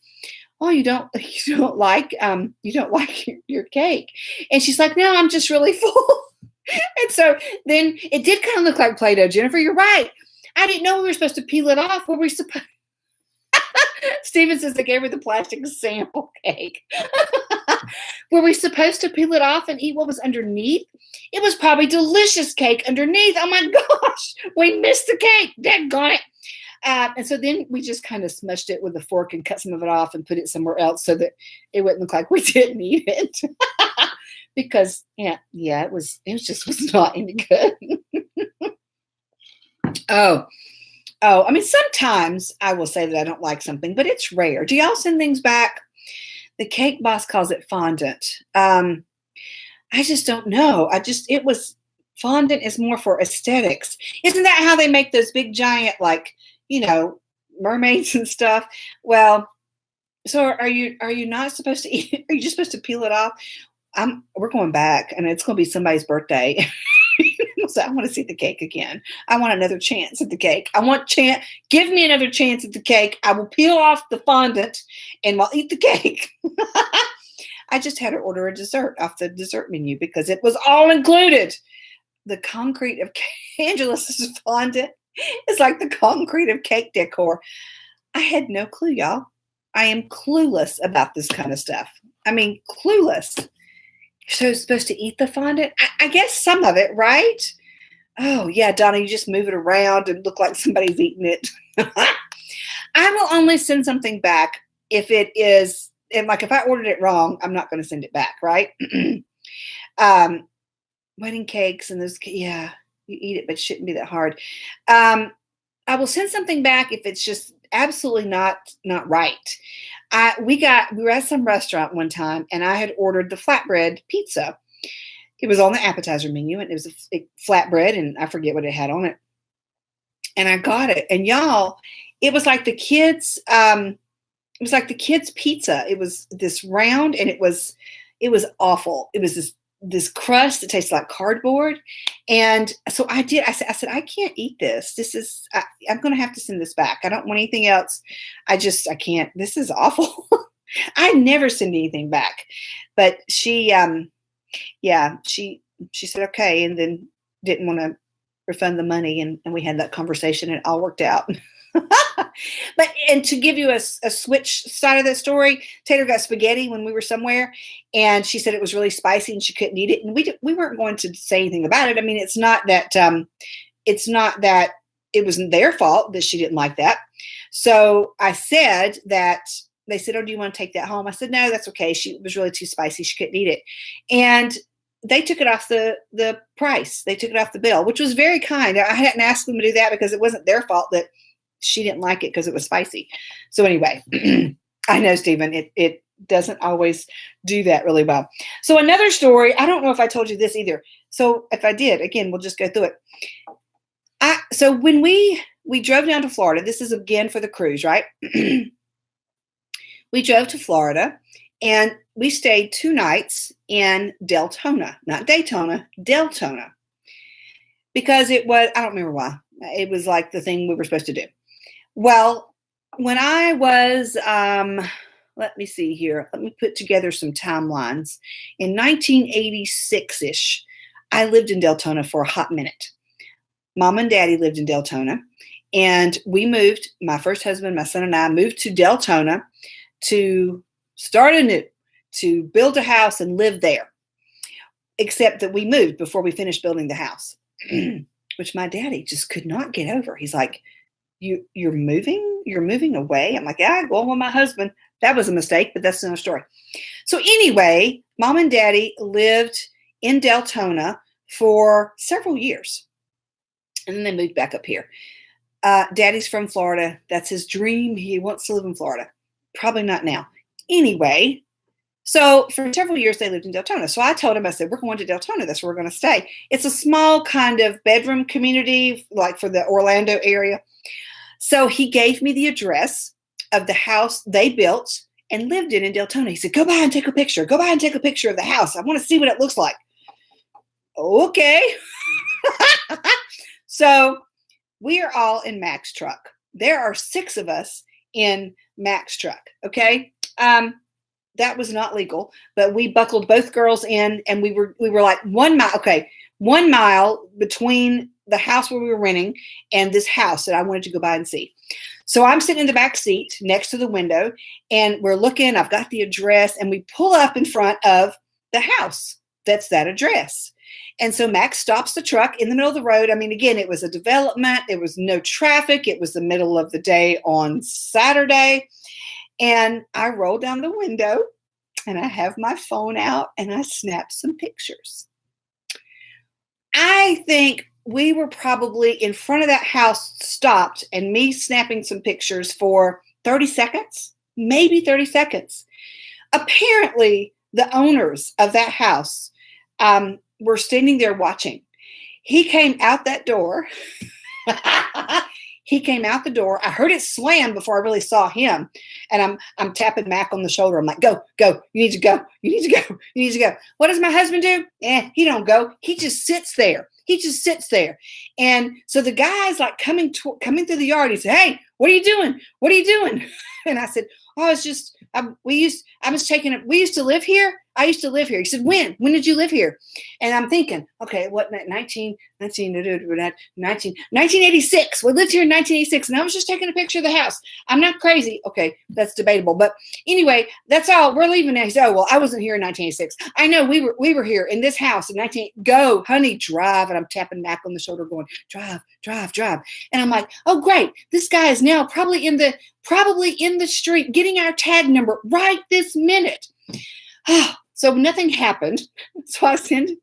oh, you don't like your cake. And she's like, no, I'm just really full. And so then it did kind of look like Play-Doh. Jennifer, you're right. I didn't know we were supposed to peel it off. Were we supposed? Steven says they gave her the plastic sample cake. Were we supposed to peel it off and eat what was underneath? It was probably delicious cake underneath. Oh my gosh, we missed the cake. Daggone it. And so then we just kind of smushed it with a fork and cut some of it off and put it somewhere else so that it wouldn't look like we didn't eat it. Because it was not any good. I mean, sometimes I will say that I don't like something, but it's rare. Do y'all send things back? The cake boss calls it fondant. I just don't know. Fondant is more for aesthetics. Isn't that how they make those big giant, like, mermaids and stuff? Well, So are you not supposed to eat? Are you just supposed to peel it off? We're going back, and it's going to be somebody's birthday. So I want to see the cake again. I want another chance at the cake. Give me another chance at the cake. I will peel off the fondant and I'll eat the cake. I just had to order a dessert off the dessert menu because it was all included. The concrete of Angela's fondant is like the concrete of cake decor. I had no clue, y'all. I am clueless about this kind of stuff. I mean, clueless. So supposed to eat the fondant? I guess some of it, right? Oh, yeah, Donna, you just move it around and look like somebody's eating it. I will only send something back if it is, and like if I ordered it wrong, I'm not going to send it back, right? Wedding cakes and those, yeah, you eat it, but it shouldn't be that hard. I will send something back if it's just absolutely not right. We were at some restaurant one time and I had ordered the flatbread pizza. It was on the appetizer menu and it was a flatbread and I forget what it had on it. And I got it. And y'all, it was like the kids' pizza. It was this round and it was awful. It was this crust that tastes like cardboard. And so I said, I can't eat this. I'm going to have to send this back. I don't want anything else. I can't, this is awful. I never send anything back, but she said, okay. And then didn't want to refund the money. And we had that conversation and it all worked out. And to give you a switch side of that story, Taylor got spaghetti when we were somewhere and she said it was really spicy and she couldn't eat it. And we weren't going to say anything about it. I mean, it's not that it wasn't their fault that she didn't like that. So I said that they said, oh, do you want to take that home? I said, no, that's okay. It was really too spicy. She couldn't eat it. And they took it off the price. They took it off the bill, which was very kind. I hadn't asked them to do that because it wasn't their fault that she didn't like it because it was spicy. So anyway, I know, Stephen, it doesn't always do that really well. So another story, I don't know if I told you this either. So if I did, again, we'll just go through it. So when we drove down to Florida, this is again for the cruise, right? We drove to Florida and we stayed 2 nights in Deltona, not Daytona, Deltona, because it was, I don't remember why. It was like the thing we were supposed to do. Well, when I was, let me see here. Let me put together some timelines. In 1986-ish, I lived in Deltona for a hot minute. Mom and Daddy lived in Deltona. And we moved, my first husband, my son and I moved to Deltona to start anew, to build a house and live there. Except that we moved before we finished building the house, which my daddy just could not get over. He's like, You're moving away. I'm like, yeah, well, with my husband, that was a mistake, but that's another story. So anyway, Mom and Daddy lived in Deltona for several years. And then they moved back up here. Daddy's from Florida. That's his dream. He wants to live in Florida. Probably not now. Anyway, so for several years, they lived in Deltona. So I told him, I said, we're going to Deltona. That's where we're going to stay. It's a small kind of bedroom community, like for the Orlando area. So he gave me the address of the house they built and lived in Deltona. He said, go by and take a picture. Go by and take a picture of the house. I want to see what it looks like. Okay. So we are all in Mac's truck. There are 6 of us in Mac's truck. Okay. That was not legal, but we buckled both girls in and we were like 1 mile. Okay. 1 mile between the house where we were renting and this house that I wanted to go by and see. So I'm sitting in the back seat next to the window and we're looking, I've got the address and we pull up in front of the house. That's that address. And so Max stops the truck in the middle of the road. I mean, again, it was a development. There was no traffic. It was the middle of the day on Saturday. And I roll down the window and I have my phone out and I snap some pictures. I think we were probably in front of that house stopped and me snapping some pictures for 30 seconds, maybe 30 seconds. Apparently, the owners of that house were standing there watching. He came out that door. He came out the door. I heard it slam before I really saw him. And I'm tapping Mac on the shoulder. I'm like, go. You need to go. You need to go. You need to go. What does my husband do? He don't go. He just sits there. And so the guy's like coming through the yard. He said, hey, what are you doing? What are you doing? And I said, oh, it's just, we used to live here. I used to live here. He said, when did you live here? And I'm thinking, okay, what, 1986. We lived here in 1986. And I was just taking a picture of the house. I'm not crazy. Okay, that's debatable. But anyway, that's all. We're leaving now. He said, oh, well, I wasn't here in 1986. I know we were here in this house in go, honey, drive. And I'm tapping Mac on the shoulder going, drive. And I'm like, oh, great. This guy is now probably in the street getting our tag number right this minute. So nothing happened. So I send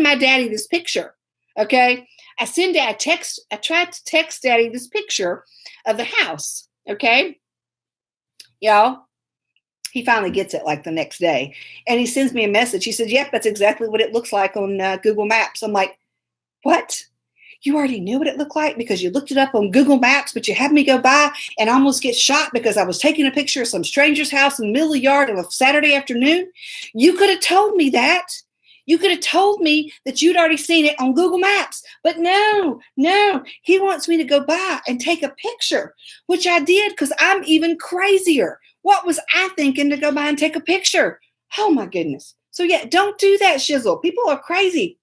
my daddy this picture. Okay. I tried to text daddy this picture of the house. Okay. Y'all, he finally gets it like the next day and he sends me a message. He said, yep, that's exactly what it looks like on Google Maps. I'm like, what? You already knew what it looked like because you looked it up on Google Maps, but you had me go by and almost get shot because I was taking a picture of some stranger's house in the middle of the yard on a Saturday afternoon. You could have told me that. You could have told me that you'd already seen it on Google Maps. But no, he wants me to go by and take a picture, which I did because I'm even crazier. What was I thinking to go by and take a picture? Oh, my goodness. So, yeah, don't do that, shizzle. People are crazy.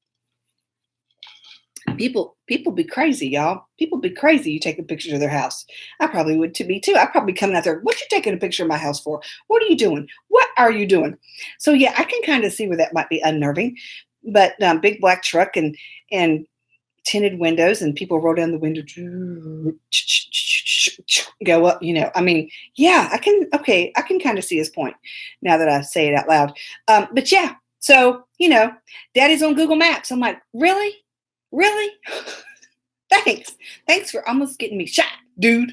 People be crazy, y'all. People be crazy. You taking pictures of their house. I probably would be too. I'd probably be coming out there. What you taking a picture of my house for? What are you doing? What are you doing? So yeah, I can kind of see where that might be unnerving. But big black truck and tinted windows and people roll down the window, go up. I mean, yeah, I can kind of see his point now that I say it out loud. But yeah, so Daddy's on Google Maps. I'm like, really? Thanks for almost getting me shot, dude.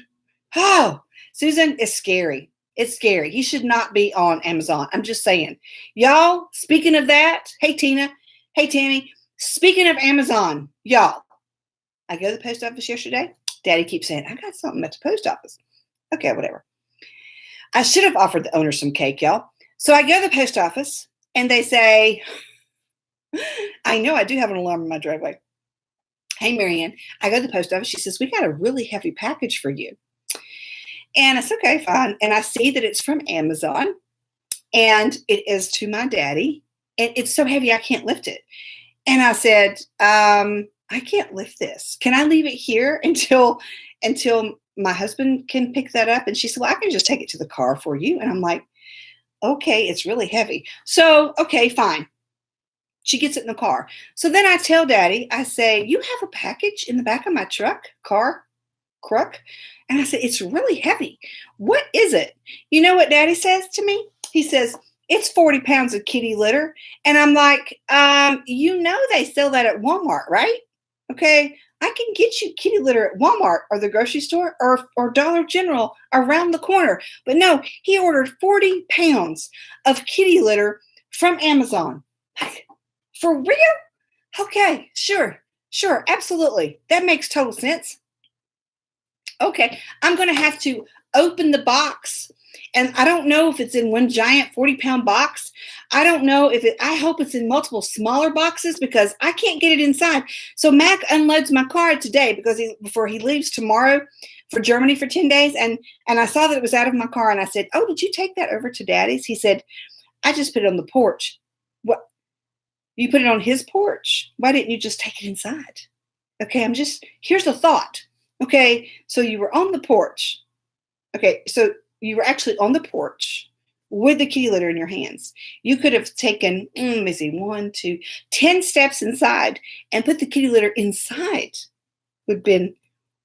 Oh, Susan, it's scary. It's scary. He should not be on Amazon. I'm just saying. Y'all, speaking of that, hey, Tina. Hey, Tammy. Speaking of Amazon, y'all, I go to the post office yesterday. Daddy keeps saying, I got something at the post office. Okay, whatever. I should have offered the owner some cake, y'all. So I go to the post office, and they say, I know I do have an alarm in my driveway. Hey, Marianne, I go to the post office. She says, we got a really heavy package for you. And I said, okay, fine. And I see that it's from Amazon and it is to my daddy. And it's so heavy, I can't lift it. And I said, I can't lift this. Can I leave it here until my husband can pick that up? And she said, well, I can just take it to the car for you. And I'm like, okay, it's really heavy. So, okay, fine. She gets it in the car. So then I tell Daddy, I say, you have a package in the back of my truck? And I said, it's really heavy. What is it? You know what Daddy says to me? He says, it's 40 pounds of kitty litter. And I'm like, they sell that at Walmart, right? Okay, I can get you kitty litter at Walmart or the grocery store or Dollar General around the corner. But no, he ordered 40 pounds of kitty litter from Amazon. For real? Okay, sure, absolutely. That makes total sense. Okay, I'm going to have to open the box. And I don't know if it's in one giant 40-pound box. I don't know I hope it's in multiple smaller boxes because I can't get it inside. So Mac unloads my car today before he leaves tomorrow for Germany for 10 days. And I saw that it was out of my car. And I said, oh, did you take that over to Daddy's? He said, I just put it on the porch. What? You put it on his porch? Why didn't you just take it inside? Okay, here's the thought. Okay, so you were on the porch. Okay, so you were actually on the porch with the kitty litter in your hands. You could have taken, 10 steps inside and put the kitty litter inside. Would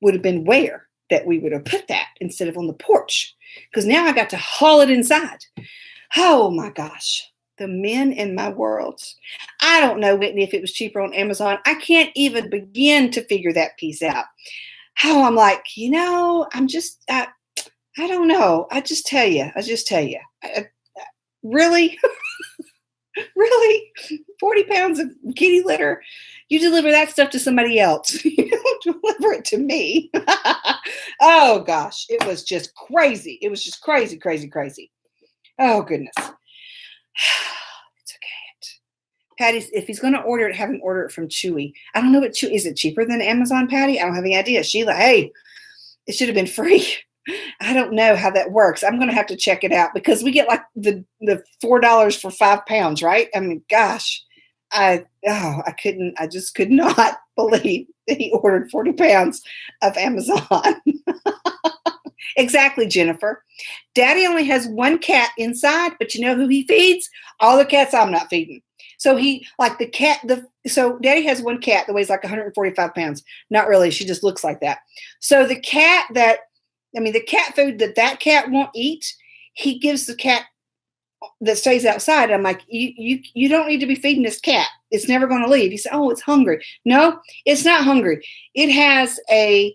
have been where that we would have put that instead of on the porch. Because now I got to haul it inside. Oh my gosh. The men in my world. I don't know, Whitney, if it was cheaper on Amazon. I can't even begin to figure that piece out. How I'm like, I'm just, I don't know. I just tell you. Really? Really? 40 pounds of kitty litter? You deliver that stuff to somebody else. don't deliver it to me. Oh gosh, it was just crazy. It was just crazy, crazy, crazy. Oh goodness. It's okay. Patty's, if he's going to order it, have him order it from Chewy. I don't know what Chewy, is it cheaper than Amazon, Patty? I don't have any idea. Sheila, hey, it should have been free. I don't know how that works. I'm going to have to check it out because we get like the $4 for 5 pounds, right? I mean, gosh, I just could not believe that he ordered 40 pounds of Amazon. Exactly, Jennifer. Daddy only has one cat inside, but you know who he feeds? All the cats I'm not feeding. So so Daddy has one cat that weighs like 145 pounds. Not really. She just looks like that. So the cat food that cat won't eat, he gives the cat that stays outside. I'm like, you don't need to be feeding this cat. It's never going to leave. He said, oh, it's hungry. No, it's not hungry. It has a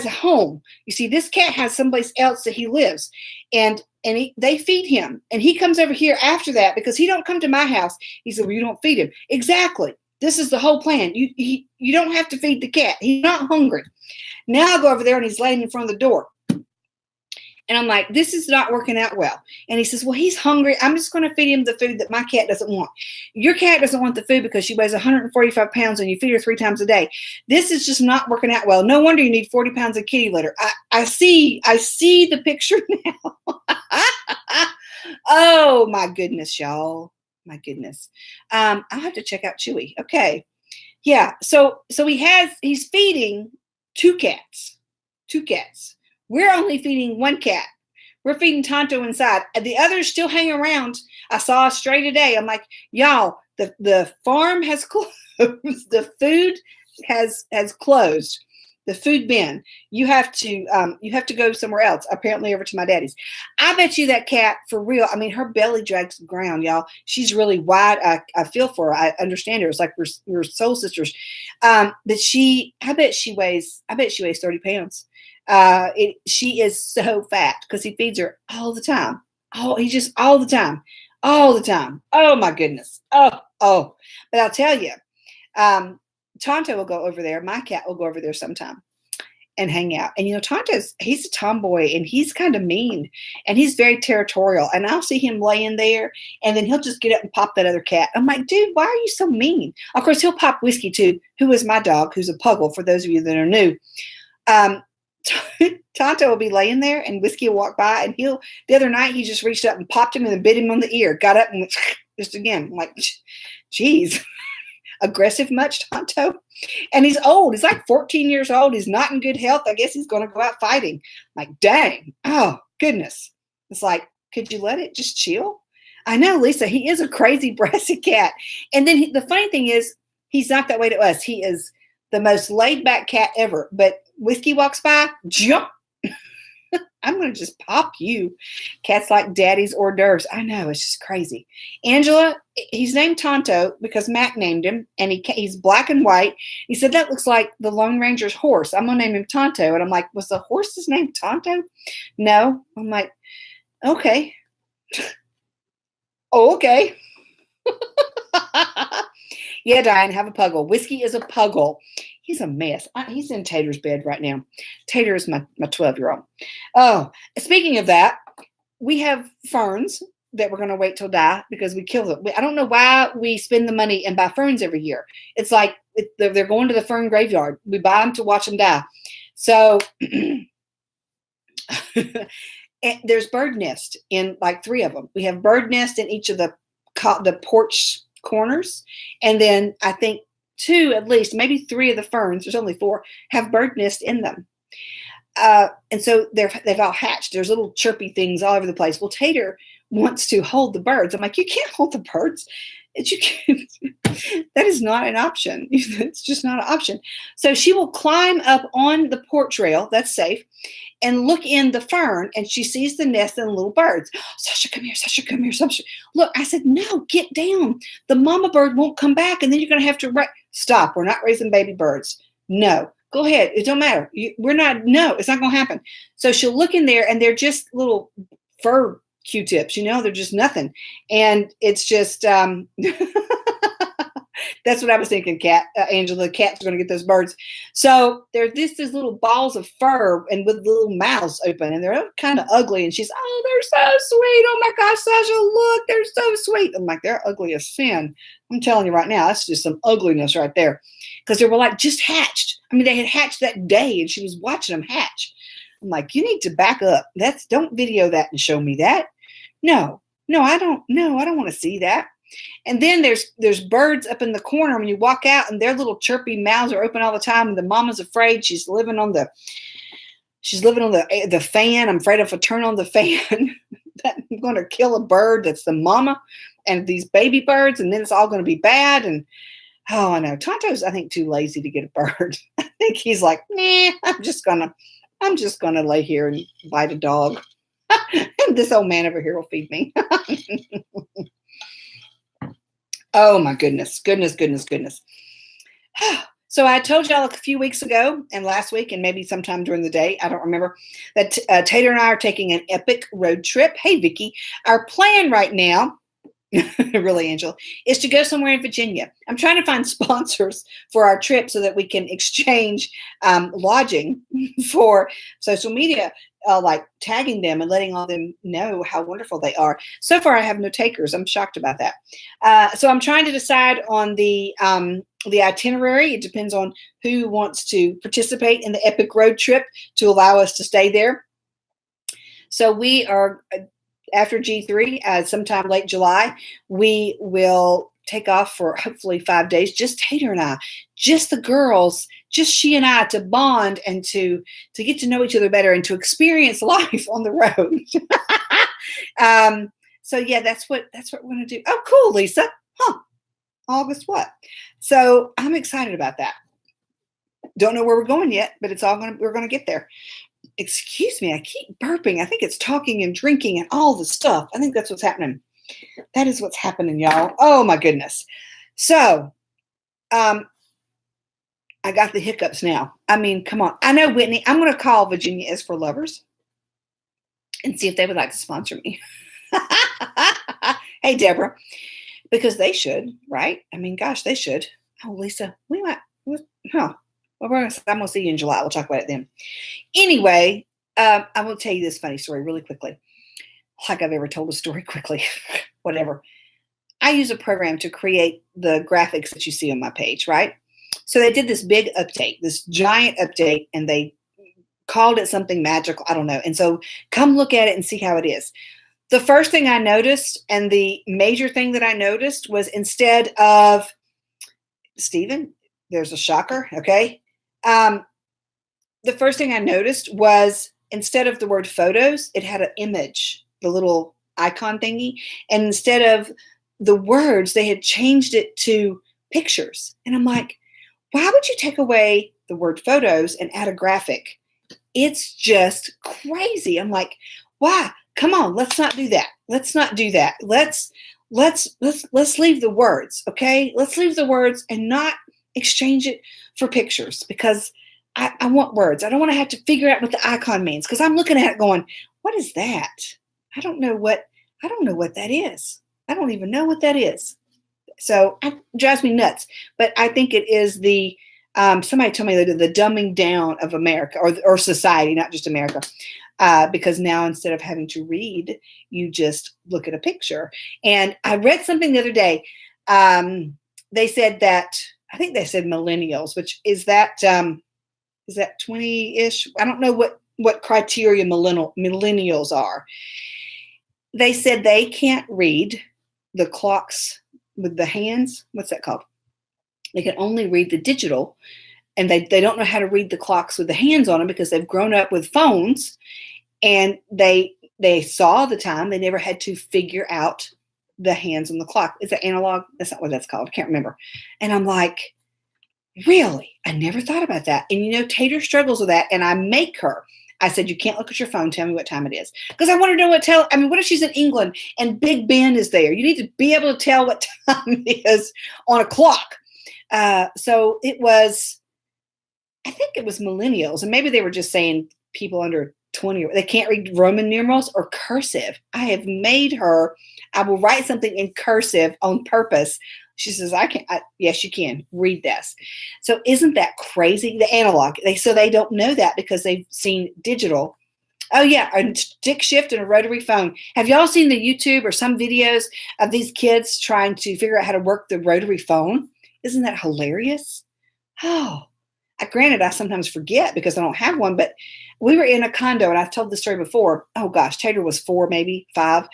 home. You see, this cat has someplace else that he lives, and they feed him, and he comes over here after that because he don't come to my house. He said, well, you don't feed him. Exactly. This is the whole plan. You don't have to feed the cat. He's not hungry. Now I go over there and he's laying in front of the door. And I'm like, this is not working out well. And he says, well, he's hungry. I'm just going to feed him the food that my cat doesn't want. Your cat doesn't want the food because she weighs 145 pounds and you feed her 3 times a day. This is just not working out well. No wonder you need 40 pounds of kitty litter. I see the picture now. Oh my goodness, y'all. My goodness. I'll have to check out Chewy. Okay. Yeah. So he's feeding 2 cats. 2 cats. We're only feeding 1 cat. We're feeding Tonto inside. The others still hang around. I saw a stray today. I'm like, y'all, the farm has closed. The food has closed. The food bin. You have to go somewhere else. Apparently over to my daddy's. I bet you that cat, for real. I mean, her belly drags the ground, y'all. She's really wide. I feel for her. I understand her. It's like we're soul sisters. But I bet she weighs 30 pounds. She is so fat because he feeds her all the time. Oh, he just all the time. Oh my goodness. Oh. But I'll tell you, Tonto will go over there. My cat will go over there sometime and hang out. And he's a tomboy and he's kind of mean and he's very territorial. And I'll see him laying there and then he'll just get up and pop that other cat. I'm like, dude, why are you so mean? Of course, he'll pop Whiskey too, who is my dog, who's a puggle for those of you that are new. Tonto will be laying there and Whiskey will walk by and the other night he just reached up and popped him and then bit him on the ear, got up and went, just again. I'm like, geez, aggressive much, Tonto? And he's old. He's like 14 years old. He's not in good health. I guess he's going to go out fighting. I'm like, dang. Oh, goodness. It's like, could you let it just chill? I know, Lisa, he is a crazy, brassy cat. And then the funny thing is, he's not that way to us. He is the most laid-back cat ever. But Whiskey walks by, jump. I'm going to just pop you. Cats like daddy's hors d'oeuvres. I know, it's just crazy. Angela, he's named Tonto because Mac named him, and he's black and white. He said, that looks like the Lone Ranger's horse. I'm going to name him Tonto. And I'm like, was the horse's name Tonto? No. I'm like, okay. Oh, okay. Yeah, Diane, have a puggle. Whiskey is a puggle. He's a mess. He's in Tater's bed right now. Tater is my 12-year-old. Oh, speaking of that, we have ferns that we're going to wait till die because we kill them. I don't know why we spend the money and buy ferns every year. It's like they're going to the fern graveyard. We buy them to watch them die. So there's bird nest in like 3 of them. We have bird nest in each of the porch corners. And then I think 2, at least, maybe 3 of the ferns, there's only 4, have bird nest in them. And so they've all hatched. There's little chirpy things all over the place. Well, Tater wants to hold the birds. I'm like, you can't hold the birds. That is not an option. It's just not an option. So she will climb up on the porch rail. That's safe. And look in the fern, and she sees the nest and the little birds. Sasha, come here. Sasha, come here. Sasha. Look, I said, no, get down. The mama bird won't come back, and then you're going to have to stop. We're not raising baby birds. No. Go ahead. It don't matter. No, it's not going to happen. So she'll look in there, and they're just little fur Q-tips. They're just nothing. And it's just, they That's what I was thinking, Angela. The cats are going to get those birds. So they're these little balls of fur and with little mouths open, and they're kind of ugly. And she's, oh, they're so sweet. Oh my gosh, Sasha, look, they're so sweet. I'm like, they're ugly as sin. I'm telling you right now, that's just some ugliness right there. Because they were like just hatched. I mean, they had hatched that day, and she was watching them hatch. I'm like, you need to back up. Don't video that and show me that. No, I don't want to see that. And then there's birds up in the corner when you walk out, and their little chirpy mouths are open all the time. And the mama's afraid she's living on the fan. I'm afraid if I turn on the fan, that I'm going to kill a bird that's the mama and these baby birds, and then it's all going to be bad. And oh, I know. Tonto's, I think, too lazy to get a bird. I think he's like, nah, I'm just gonna lay here and bite a dog. And this old man over here will feed me. Oh my goodness. So I told y'all a few weeks ago and last week and maybe sometime during the day, I don't remember, that Tater and I are taking an epic road trip. Hey, Vicki, our plan right now, really, Angela, is to go somewhere in Virginia. I'm trying to find sponsors for our trip so that we can exchange lodging for social media, like tagging them and letting all them know how wonderful they are. So far, I have no takers. I'm shocked about that. So I'm trying to decide on the itinerary. It depends on who wants to participate in the epic road trip to allow us to stay there. So we are, after G3, sometime late July, we will take off for hopefully 5 days, just Tater and I, just the girls, just she and I, to bond and to get to know each other better and to experience life on the road. So yeah, that's what we're going to do. Oh, cool, Lisa. Huh. August what? So I'm excited about that. Don't know where we're going yet, but we're going to get there. Excuse me, I keep burping. I think it's talking and drinking and all the stuff. I think that's what's happening. That is what's happening, y'all. Oh my goodness. So, I got the hiccups now. I mean, come on. I know, Whitney. I'm going to call Virginia is for Lovers and see if they would like to sponsor me. Hey, Deborah, because they should, right? I mean, gosh, they should. Oh, Lisa, we might. Huh. Well, I'm going to see you in July. We'll talk about it then. Anyway, I will tell you this funny story really quickly. Like I've ever told a story quickly. Whatever. I use a program to create the graphics that you see on my page, right? So they did this big update, this giant update, and they called it something magical. I don't know. And so come look at it and see how it is. The first thing I noticed, and the major thing that I noticed, was instead of Stephen, there's a shocker, okay? The first thing I noticed was instead of the word photos, it had an image, the little icon thingy. And instead of the words, they had changed it to pictures. And I'm like, why would you take away the word photos and add a graphic? It's just crazy. I'm like, why? Come on, let's not do that. Let's not do that. Let's leave the words, okay? Let's leave the words and not exchange it for pictures, because I want words. I don't want to have to figure out what the icon means, because I'm looking at it going, what is that? I don't know what that is. I don't even know what that is. So it drives me nuts. But I think it is somebody told me that the dumbing down of America or society, not just America, because now instead of having to read, you just look at a picture. And I read something the other day. They said that, I think they said millennials, which is that 20-ish? I don't know what criteria millennials are. They said they can't read the clocks with the hands. What's that called? They can only read the digital, and they don't know how to read the clocks with the hands on them because they've grown up with phones, and they saw the time. They never had to figure out the hands on the clock. Is it analog? That's not what that's called. I can't remember. And I'm like, really? I never thought about that. And Tater struggles with that, and I make her. I said, you can't look at your phone. Tell me what time it is. Because I want to know what if she's in England and Big Ben is there? You need to be able to tell what time it is on a clock. So it was, I think it was millennials. And maybe they were just saying people under 20, they can't read Roman numerals or cursive. I have made her, I will write something in cursive on purpose She says, I can. Yes, you can read this. So isn't that crazy? The analog. They don't know that because they've seen digital. Oh yeah, a stick shift and a rotary phone. Have y'all seen the YouTube or some videos of these kids trying to figure out how to work the rotary phone? Isn't that hilarious? Oh, granted, I sometimes forget because I don't have one, but we were in a condo, and I've told this story before. Oh gosh, Tater was 4, maybe 5.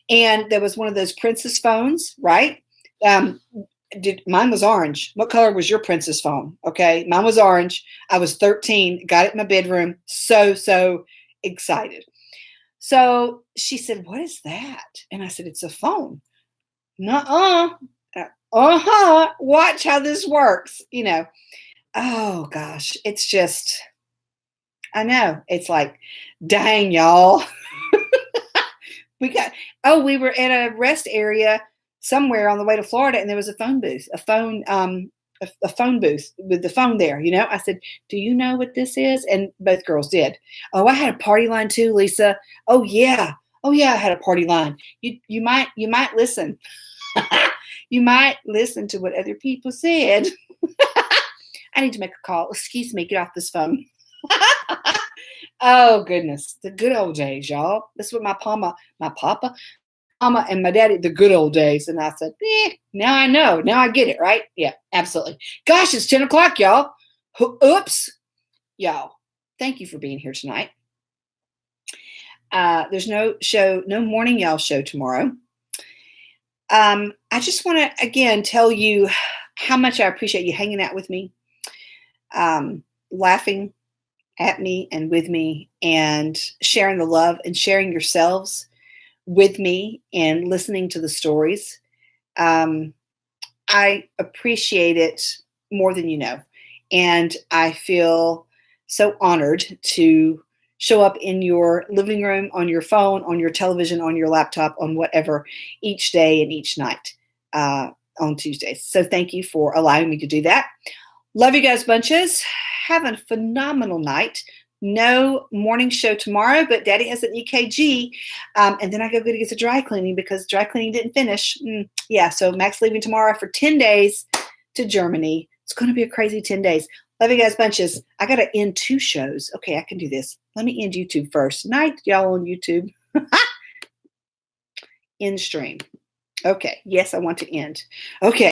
And there was one of those princess phones, right? Mine was orange. What color was your princess phone? Okay. Mine was orange. I was 13, got it in my bedroom. So excited. So she said, what is that? And I said, it's a phone. Nuh-uh. Watch how this works. Oh gosh, it's just, I know. It's like, dang, y'all. we were in a rest area somewhere on the way to Florida, and there was a phone booth, a phone booth with the phone there. I said, do you know what this is? And both girls did. Oh, I had a party line too, Lisa. Oh yeah, I had a party line. You might listen. You might listen to what other people said. I need to make a call. Excuse me, get off this phone. Oh goodness, the good old days, y'all. That's what my papa, mama, and my daddy, the good old days. And I said, now I know. Now I get it, right? Yeah, absolutely. Gosh, it's 10 o'clock, y'all. Oops. Y'all, thank you for being here tonight. There's no morning y'all show tomorrow. I just want to, again, tell you how much I appreciate you hanging out with me, laughing at me and with me, and sharing the love and sharing yourselves with me and listening to the stories. I appreciate it more than you know. And I feel so honored to show up in your living room, on your phone, on your television, on your laptop, on whatever, each day and each night on Tuesdays. So thank you for allowing me to do that. Love you guys bunches. Have a phenomenal night. No morning show tomorrow, but Daddy has an EKG. And then I go get the dry cleaning because dry cleaning didn't finish. So Mac's leaving tomorrow for 10 days to Germany. It's going to be a crazy 10 days. Love you guys bunches. I got to end 2 shows. Okay, I can do this. Let me end YouTube first. Night, y'all on YouTube. End stream. Okay. Yes, I want to end. Okay.